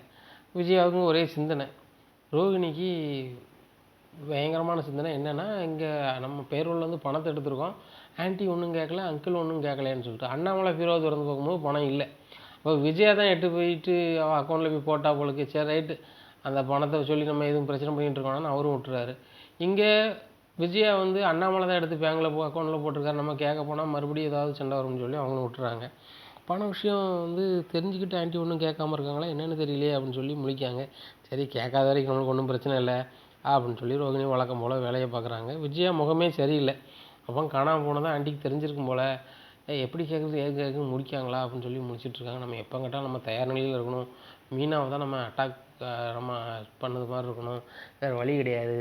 Speaker 1: விஜயாவுக்கும் ஒரே சிந்தனை, ரோகிணிக்கு பயங்கரமான சிந்தனை என்னென்னா, இங்கே நம்ம பேரோலில் வந்து பணத்தை எடுத்துருக்கோம், ஆன்ட்டி ஒன்றும் கேட்கல, அங்கிள் ஒன்றும் கேட்கலன்னு சொல்லிட்டு. அண்ணாமலை பீரோவை திறந்து பார்க்கும்போது பணம் இல்லை. அப்போ விஜயா தான் எட்டு போயிட்டு அவள் அக்கௌண்ட்டில் போய் போட்டால் போலுக்கு. சரி ரைட்டு, அந்த பணத்தை சொல்லி நம்ம எதுவும் பிரச்சனை பண்ணிகிட்டு இருக்கோம்னு அவரும் விட்டுறாரு. இங்கே விஜயா வந்து அண்ணாமலை தான் எடுத்து பேங்கில் அக்கௌண்ட்டில் போட்டிருக்காரு, நம்ம கேட்க போனால் மறுபடியும் ஏதாவது சண்டை வரும்னு சொல்லி அவங்களும் விட்டுறாங்க. பண விஷயம் வந்து தெரிஞ்சுக்கிட்டு ஆன்ட்டி ஒன்றும் கேட்காம இருக்காங்களா என்னென்னு தெரியலையே அப்படின்னு சொல்லி முழிக்காங்க. சரி கேட்காத வரைக்கும் நம்மளுக்கு ஒன்றும் பிரச்சனை இல்லை அப்படின்னு சொல்லி ரோகிணி வழக்கம் போல் வேலையை பார்க்குறாங்க. விஜயா முகமே சரியில்லை. அப்போ காணாமல் போனதான் ஆன்ட்டிக்கு தெரிஞ்சிருக்கும் போல், எப்படி கேட்குறது ஏது கேட்குறது முடிக்காங்களா அப்படின்னு சொல்லி முடிச்சிட்ருக்காங்க. நம்ம எப்போ கேட்டாலும் நம்ம தயார் நிலையில் இருக்கணும். மீனாவை தான் நம்ம அட்டாக் நம்ம பண்ணது மாதிரி இருக்கணும், வேறு வழி கிடையாது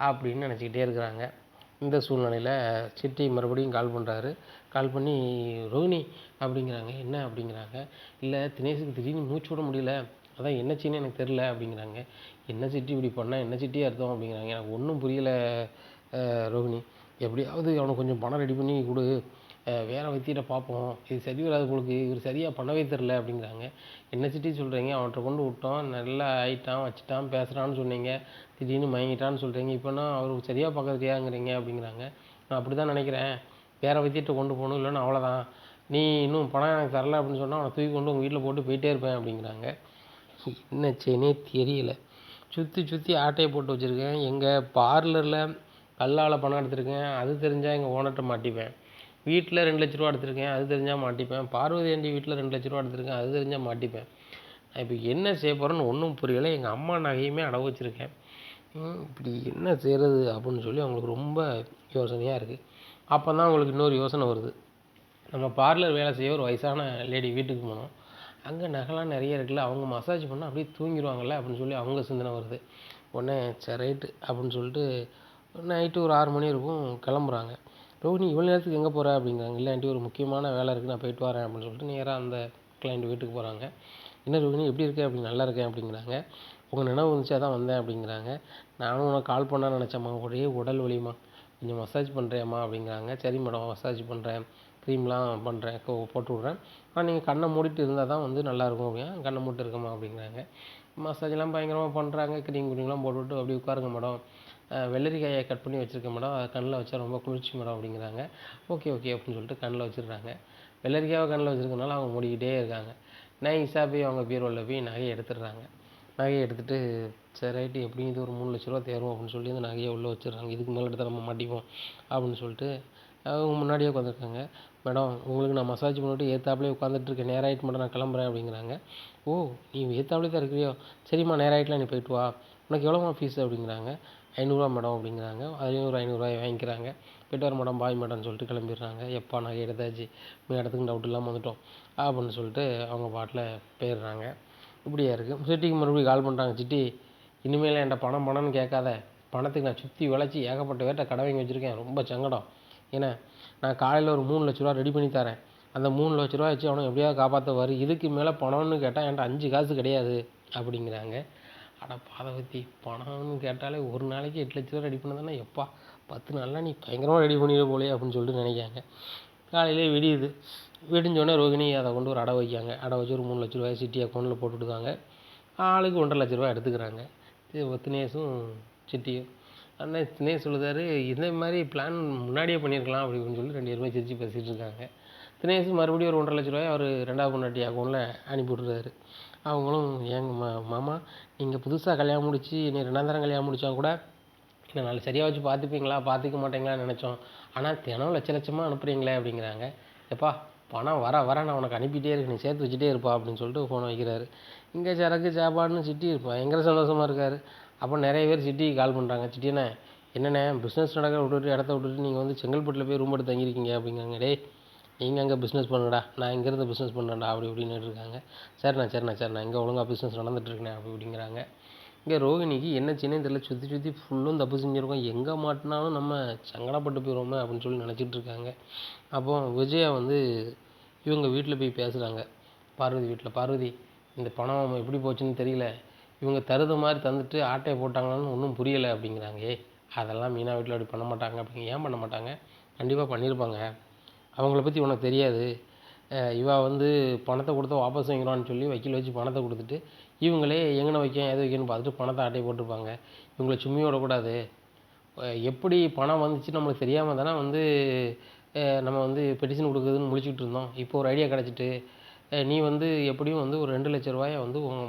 Speaker 1: அப்படின்னு நினச்சிக்கிட்டே இருக்கிறாங்க. இந்த சூழ்நிலையில் சிட்டி மறுபடியும் கால் பண்ணுறாரு. கால் பண்ணி ரோஹிணி அப்படிங்கிறாங்க. என்ன அப்படிங்கிறாங்க. இல்லை தினேஷுக்கு திடீர்னு மூச்சு விட முடியல, அதான் என்னச்சின்னு எனக்கு தெரில அப்படிங்கிறாங்க. என்ன சிட்டி இப்படி பண்ணால் என்ன சிட்டி அர்த்தம் அப்படிங்கிறாங்க. எனக்கு ஒன்றும் புரியலை ரோஹிணி, எப்படியாவது அவனுக்கு கொஞ்சம் பணம் ரெடி பண்ணி கொடு, வேறு வைத்தியிட்ட பார்ப்போம், இது சரி வராது உங்களுக்கு, இவர் சரியாக பண்ணவே தெரில அப்படிங்கிறாங்க. என்ன சிட்டி சொல்கிறீங்க, அவன்கிட்ட கொண்டு விட்டோம், நல்லா ஆயிட்டான் வச்சுட்டான் பேசுகிறான்னு சொன்னீங்க, திடீர்னு மயங்கிட்டான்னு சொல்கிறீங்க, இப்போனா அவருக்கு சரியாக பார்க்கறதுக்கையாங்கிறீங்க அப்படிங்கிறாங்க. நான் அப்படி தான் நினைக்கிறேன், வேறு வைத்தியிட்ட கொண்டு போகணும், இல்லைன்னா அவ்வளோதான், நீ இன்னும் பணம் எனக்கு தரல அப்படின்னு சொன்னால் அவனை தூக்கி கொண்டு உங்கள் வீட்டில் போட்டு போயிட்டே இருப்பேன் அப்படிங்கிறாங்க. என்னச்சேனே தெரியல. சுற்றி சுற்றி ஆட்டையை போட்டு வச்சுருக்கேன், எங்கள் பார்லரில் கல்லால் பணம் எடுத்திருக்கேன், அது தெரிஞ்சால் எங்கள் ஓனர்கிட்ட மாட்டிப்பேன். வீட்டில் 2 லட்ச ரூபா எடுத்திருக்கேன், அது தெரிஞ்சால் மாட்டிப்பேன். பார்வதி ஆண்டி வீட்டில் 2 லட்ச ரூபா எடுத்திருக்கேன், அது தெரிஞ்சால் மாட்டிப்பேன். நான் இப்போ என்ன செய்ய போகிறேன்னு ஒன்றும் புரியலை. எங்கள் அம்மா நகையுமே அடகு வச்சுருக்கேன். இப்படி என்ன செய்கிறது அப்படின்னு சொல்லி அவங்களுக்கு ரொம்ப யோசனையாக இருக்குது. அப்போ தான் அவங்களுக்கு இன்னொரு யோசனை வருது. நம்ம பார்லர் வேலை செய்ய ஒரு வயசான லேடி வீட்டுக்கு போனோம். அங்கே நகைலாம் நிறைய இருக்குல்ல, அவங்க மசாஜ் பண்ணால் அப்படியே தூங்கிடுவாங்கள்ல அப்படின்னு சொல்லி அவங்க சிந்தனை வருது. உடனே சரி ரைட்டு அப்படின்னு சொல்லிட்டு நைட்டு ஒரு 6 மணி இருக்கும் கிளம்புறாங்க. ரோஹிணி இவ்வளோ நேரத்துக்கு எங்கே போகிற அப்படிங்கிறாங்க. இல்லை ஆண்டி ஒரு முக்கியமான வேலை இருக்குது, நான் போயிட்டு வரேன் அப்படின்னு சொல்லிட்டு நேராக அந்த கிளைண்ட் வீட்டுக்கு போகிறாங்க. என்ன ரோஹிணி எப்படி இருக்கேன் அப்படி நல்லா இருக்கேன் அப்படிங்கிறாங்க. உங்கள் நினைவு வந்துச்சு அதான் வந்தேன் அப்படிங்கிறாங்க. நானும் உனக்கு கால் பண்ணான்னு நினச்சேம்மா, ஒரே உடல் வலிம்மா, கொஞ்சம் மசாஜ் பண்ணுறியாம்மா அப்படிங்கிறாங்க. சரி மேடம் மசாஜ் பண்ணுறேன், க்ரீம்லாம் பண்ணுறேன், போட்டு விட்றேன், ஆனால் நீங்கள் கண்ணை மூடிட்டு இருந்தால் தான் வந்து நல்லாயிருக்கும் அப்படின்னா. கண்ணை மூடிட்டு இருக்கம்மா அப்படிங்கிறாங்க. மசாஜெலாம் பயங்கரமாக பண்ணுறாங்க, க்ரீம்லாம் போட்டுவிட்டு அப்படி உட்காருங்க மேடம், வெள்ளரிக்காயை கட் பண்ணி வச்சுருக்கேன் மேடம், அதை கண்ணில் வச்சா ரொம்ப குளிர்ச்சி மேடம் அப்படிங்கிறாங்க. ஓகே ஓகே அப்படின்னு சொல்லிட்டு கண்ணில் வச்சிடுறாங்க. வெள்ளரிக்காவை கண்ணில் வச்சுருக்கனால அவங்க மூடிக்கிட்டே இருக்காங்க. நைஸாக போய் அவங்க பீரோவில் போய் நகையை எடுத்துடுறாங்க. நகையை எடுத்துகிட்டு சரி ரைட்டு எப்படியும் இது ஒரு 3 லட்ச ரூபா தேரும் அப்படின்னு சொல்லி அந்த நகையை உள்ளே வச்சிடுறாங்க. இதுக்கு மேலே எடுத்தால் நம்ம மாட்டிப்போம் அப்படின்னு சொல்லிட்டு அவங்க முன்னாடியே உட்காந்துருக்காங்க. மேடம் உங்களுக்கு நான் மசாஜ் பண்ணிவிட்டு ஏற்றாப்புலேயே உட்காந்துட்ருக்கேன், நேராகிட்டு மேடம் நான் கிளம்புறேன் அப்படிங்கிறாங்க. ஓ நீ ஏற்றாப்புலே தான் இருக்கிறியோ, சரிம்மா நேராகிட்டலாம் நீ போயிட்டு வா, உனக்கு எவ்வளோமா ஃபீஸ் அப்படிங்கிறாங்க. 500 மேடம் அப்படிங்கிறாங்க. அதுலேயும் ஒரு 500 வாங்கிக்கிறாங்க. போய்ட்டு வர மேடம் பாய் மேடம்னு சொல்லிட்டு கிளம்பிடுறாங்க. எப்பா நகை எடுத்தாச்சு, இடத்துக்கு டவுட் இல்லாமல் வந்துட்டோம் அப்படின்னு சொல்லிட்டு அவங்க பாட்டில் போயிடுறாங்க. இப்படியே இருக்குது. சிட்டிக்கு மறுபடியும் கால் பண்ணுறாங்க. சிட்டி இனிமேல் என்கிட்ட பணம்னு கேட்காத, பணத்துக்கு நான் சுற்றி உழைச்சி ஏகப்பட்ட பேர்கிட்ட கடை வாங்கி வச்சுருக்கேன், ரொம்ப சங்கடம். ஏன்னா நான் காலையில் ஒரு 3 லட்ச ரூபா ரெடி பண்ணி தரேன், அந்த 3 லட்ச ரூபா வச்சு அவனை எப்படியாவது காப்பாற்றுவார், இதுக்கு மேலே பணம்னு கேட்டால் என்கிட்ட 5 காசு கிடையாது அப்படிங்கிறாங்க. அட பாதவத்தி, பணம்னு கேட்டாலே ஒரு நாளைக்கு 8 லட்ச ரூபா ரெடி பண்ணதானே, எப்பா 10 நாள்லாம் நீ பயங்கரமாக ரெடி பண்ணிட போலே அப்படின்னு சொல்லிட்டு நினைக்காங்க. காலையிலே விடியுது. விடிஞ்சோடனே ரோகிணி அதை கொண்டு ஒரு அடை வைக்காங்க. அடை வச்சு ஒரு 3 லட்ச ரூபாய் சிட்டி அக்கௌண்ட்டில் போட்டுவிடுவாங்க. ஆளுக்கு 1.5 லட்ச ரூபா எடுத்துக்கிறாங்க. தினேஷும் சிட்டியும். ஆனால் தினேஷ் சொல்லுதாரு, இந்த மாதிரி பிளான் முன்னாடியே பண்ணியிருக்கலாம் அப்படின்னு சொல்லி 2 பேருமே சிரித்து பேசிகிட்டு இருக்காங்க. தினேஷ் மறுபடியும் ஒரு 1.5 லட்ச ரூபாய் அவர் 2வது பொண்டாட்டி அக்கௌண்ட்டில் அனுப்பி விட்றாரு. அவங்களும் ஏங்க மாமா, நீங்கள் புதுசாக கல்யாணம் முடித்து நீ 2ஆம் தரம் கல்யாணம் முடித்தா கூட என்ன நாலு சரியாக வச்சு பார்த்துப்பீங்களா பார்த்துக்க மாட்டீங்களான்னு நினச்சோம், ஆனால் தினம் லட்சமாக அனுப்புகிறீங்களே அப்படிங்கிறாங்க. எப்பா பணம் வர நான் உனக்கு அனுப்பிட்டே இருக்கு, நீ சேர்த்து வச்சுட்டே இருப்பா அப்படின்னு சொல்லிட்டு ஃபோனை வைக்கிறாரு. இங்கே சரக்கு சாப்பாடுன்னு சிட்டி பயங்கர சந்தோஷமாக இருக்கார். அப்போ நிறைய பேர் சிட்டிக்கு கால் பண்ணுறாங்க. சிட்டிண்ணே என்னண்ணே பிஸ்னஸ் நடக்க விட்டுட்டு இடத்த விட்டுட்டு நீங்கள் வந்து செங்கல்பட்டில் போய் ரூம் எடுத்து தங்கியிருக்கீங்க அப்படிங்கிறாங்க. டேய் நீங்கள் அங்கே பிஸ்னஸ் பண்ணுடா, நான் இங்கேருந்து பிஸ்னஸ் பண்ணுறேன்டா அப்படி இப்படின்னு இருக்காங்க. சரிண்ணா இங்கே ஒழுங்காக பிஸ்னஸ் நடந்துகிட்ருக்கேன் அப்படி இப்படிங்கிறாங்க. இங்கே ரோகிணிக்கு என்ன சின்ன தெரியல, சுற்றி ஃபுல்லும் தப்பு செஞ்சுருக்கோம், எங்கே மாட்டினாலும் நம்ம சங்கடப்பட்டு போயிடுவோமே அப்படின்னு சொல்லி நினச்சிட்டு இருக்காங்க. அப்போ விஜயா வந்து இவங்க வீட்டில் போய் பேசுகிறாங்க, பார்வதி வீட்டில். பார்வதி இந்த பணம் எப்படி போச்சுன்னு தெரியல, இவங்க தருத மாதிரி தந்துட்டு ஆட்டையை போட்டாங்கன்னு ஒன்றும் புரியலை அப்படிங்கிறாங்க. அதெல்லாம் மீனா வீட்டில் அப்படி பண்ண மாட்டாங்க அப்படிங்க. ஏன் பண்ண மாட்டாங்க, கண்டிப்பாக பண்ணியிருப்பாங்க, அவங்கள பற்றி உனக்கு தெரியாது. இவா வந்து பணத்தை கொடுத்தா வாபஸ் வாங்கிடுவான்னு சொல்லி வக்கீல் வச்சு பணத்தை கொடுத்துட்டு இவங்களே எங்கன வைக்கேன் எது வைக்கணும்னு பார்த்துட்டு பணத்தை ஆட்டையை போட்டிருப்பாங்க. இவங்களை சும்மி விடக்கூடாது. எப்படி பணம் வந்துச்சு நம்மளுக்கு தெரியாமல் தானே வந்து நம்ம வந்து பெட்டிஷன் கொடுக்குறதுன்னு முழிச்சிக்கிட்டு இருந்தோம். இப்போ ஒரு ஐடியா கிடச்சிட்டு நீ வந்து எப்படியும் வந்து ஒரு 2 லட்ச ரூபாயை வந்து உன்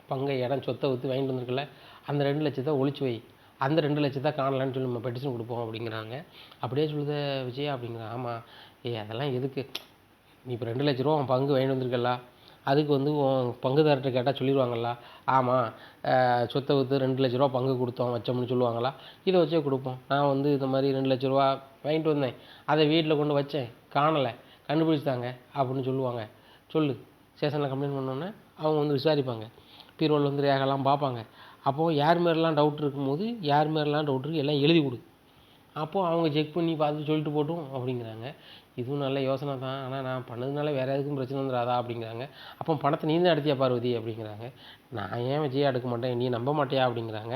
Speaker 1: பங்கை இடம் சொத்தை விற்று வாங்கிட்டு வந்திருக்கல, அந்த 2 லட்சத்தை ஒழிச்சு வை, அந்த 2 லட்சத்தை காணலான்னு சொல்லி நம்ம பெட்டிஷன் கொடுப்போம் அப்படிங்கிறாங்க. அப்படியே சொல்லுத விஜயா அப்படிங்கிறான். ஆமாம் அதெல்லாம் எதுக்கு, நீ இப்போ 2 லட்ச ரூபா உன் பங்கு வாங்கிட்டு வந்திருக்கல, அதுக்கு வந்து உன் பங்குதாரர்கிட்ட கேட்டால் சொல்லிடுவாங்களா, ஆமாம் சொத்தை விற்று 2 லட்ச ரூபா பங்கு கொடுத்தோம் வச்சோம்னு சொல்லுவாங்களா, இதை வச்சே கொடுப்போம். நான் வந்து இந்த மாதிரி 2 லட்ச ரூபா வாங்கிட்டு வந்தேன், அதை வீட்டில் கொண்டு வச்சேன், காணலை, கண்டுபிடிச்சிட்டாங்க அப்படின்னு சொல்லுவாங்க. சொல்லு ஸ்டேஷனில் கம்ப்ளைண்ட் பண்ணோன்னே அவங்க வந்து விசாரிப்பாங்க. பீரோல் வந்து ரேகெல்லாம் பார்ப்பாங்க. அப்போது யார் மாரிலாம் டவுட் இருக்கும்போது யார் மாரிலாம் டவுட் இருக்குது எல்லாம் எழுதி கொடு. அப்போது அவங்க செக் பண்ணி பார்த்து சொல்லிட்டு போட்டும் அப்படிங்கிறாங்க. இதுவும் நல்ல யோசனை தான். ஆனால் நான் பண்ணதுனால வேறு எதுக்கும் பிரச்சனை வந்துடாதா அப்படிங்கிறாங்க. அப்போ பணத்தை நீ தான் எடுத்தியா பார்வதி அப்படிங்கிறாங்க. நான் ஏன் விஜயா எடுக்க மாட்டேன், நீ நம்ப மாட்டியா அப்படிங்கிறாங்க.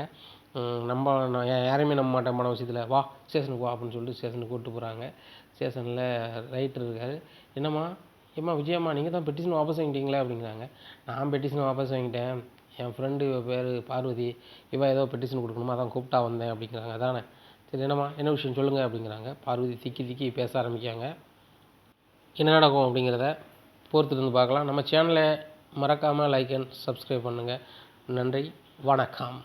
Speaker 1: நான் யாரையுமே நம்ப மாட்டேன் பணம் விஷயத்தில், வா ஸ்டேஷனுக்கு வா அப்படின்னு சொல்லிட்டு ஸ்டேஷனுக்கு கூப்பிட்டு போகிறாங்க. ஸ்டேஷனில் ரைட்டர் இருக்கார். என்னம்மா ஏம்மா விஜயம்மா நீங்கள் தான் பெட்டிஷன் வாபஸ் வாங்கிட்டீங்களே அப்படிங்கிறாங்க. நான் பெட்டிஷன் வாபஸ் வாங்கிட்டேன், என் ஃப்ரெண்டு பேர் பார்வதி, இவன் ஏதோ பெட்டிஷன் கொடுக்கணுமா அதான் கூப்பிட்டா வந்தேன் அப்படிங்கிறாங்க. அதானே, சரி என்னம்மா என்ன விஷயம் சொல்லுங்கள் அப்படிங்கிறாங்க. பார்வதி திக்கி பேச ஆரம்பிக்காங்க. என்ன நடக்கும் அப்படிங்கிறத பொறுத்துட்டு இருந்து பார்க்கலாம். நம்ம சேனலை மறக்காமல் லைக் அண்ட் சப்ஸ்கிரைப் பண்ணுங்கள். நன்றி, வணக்கம்.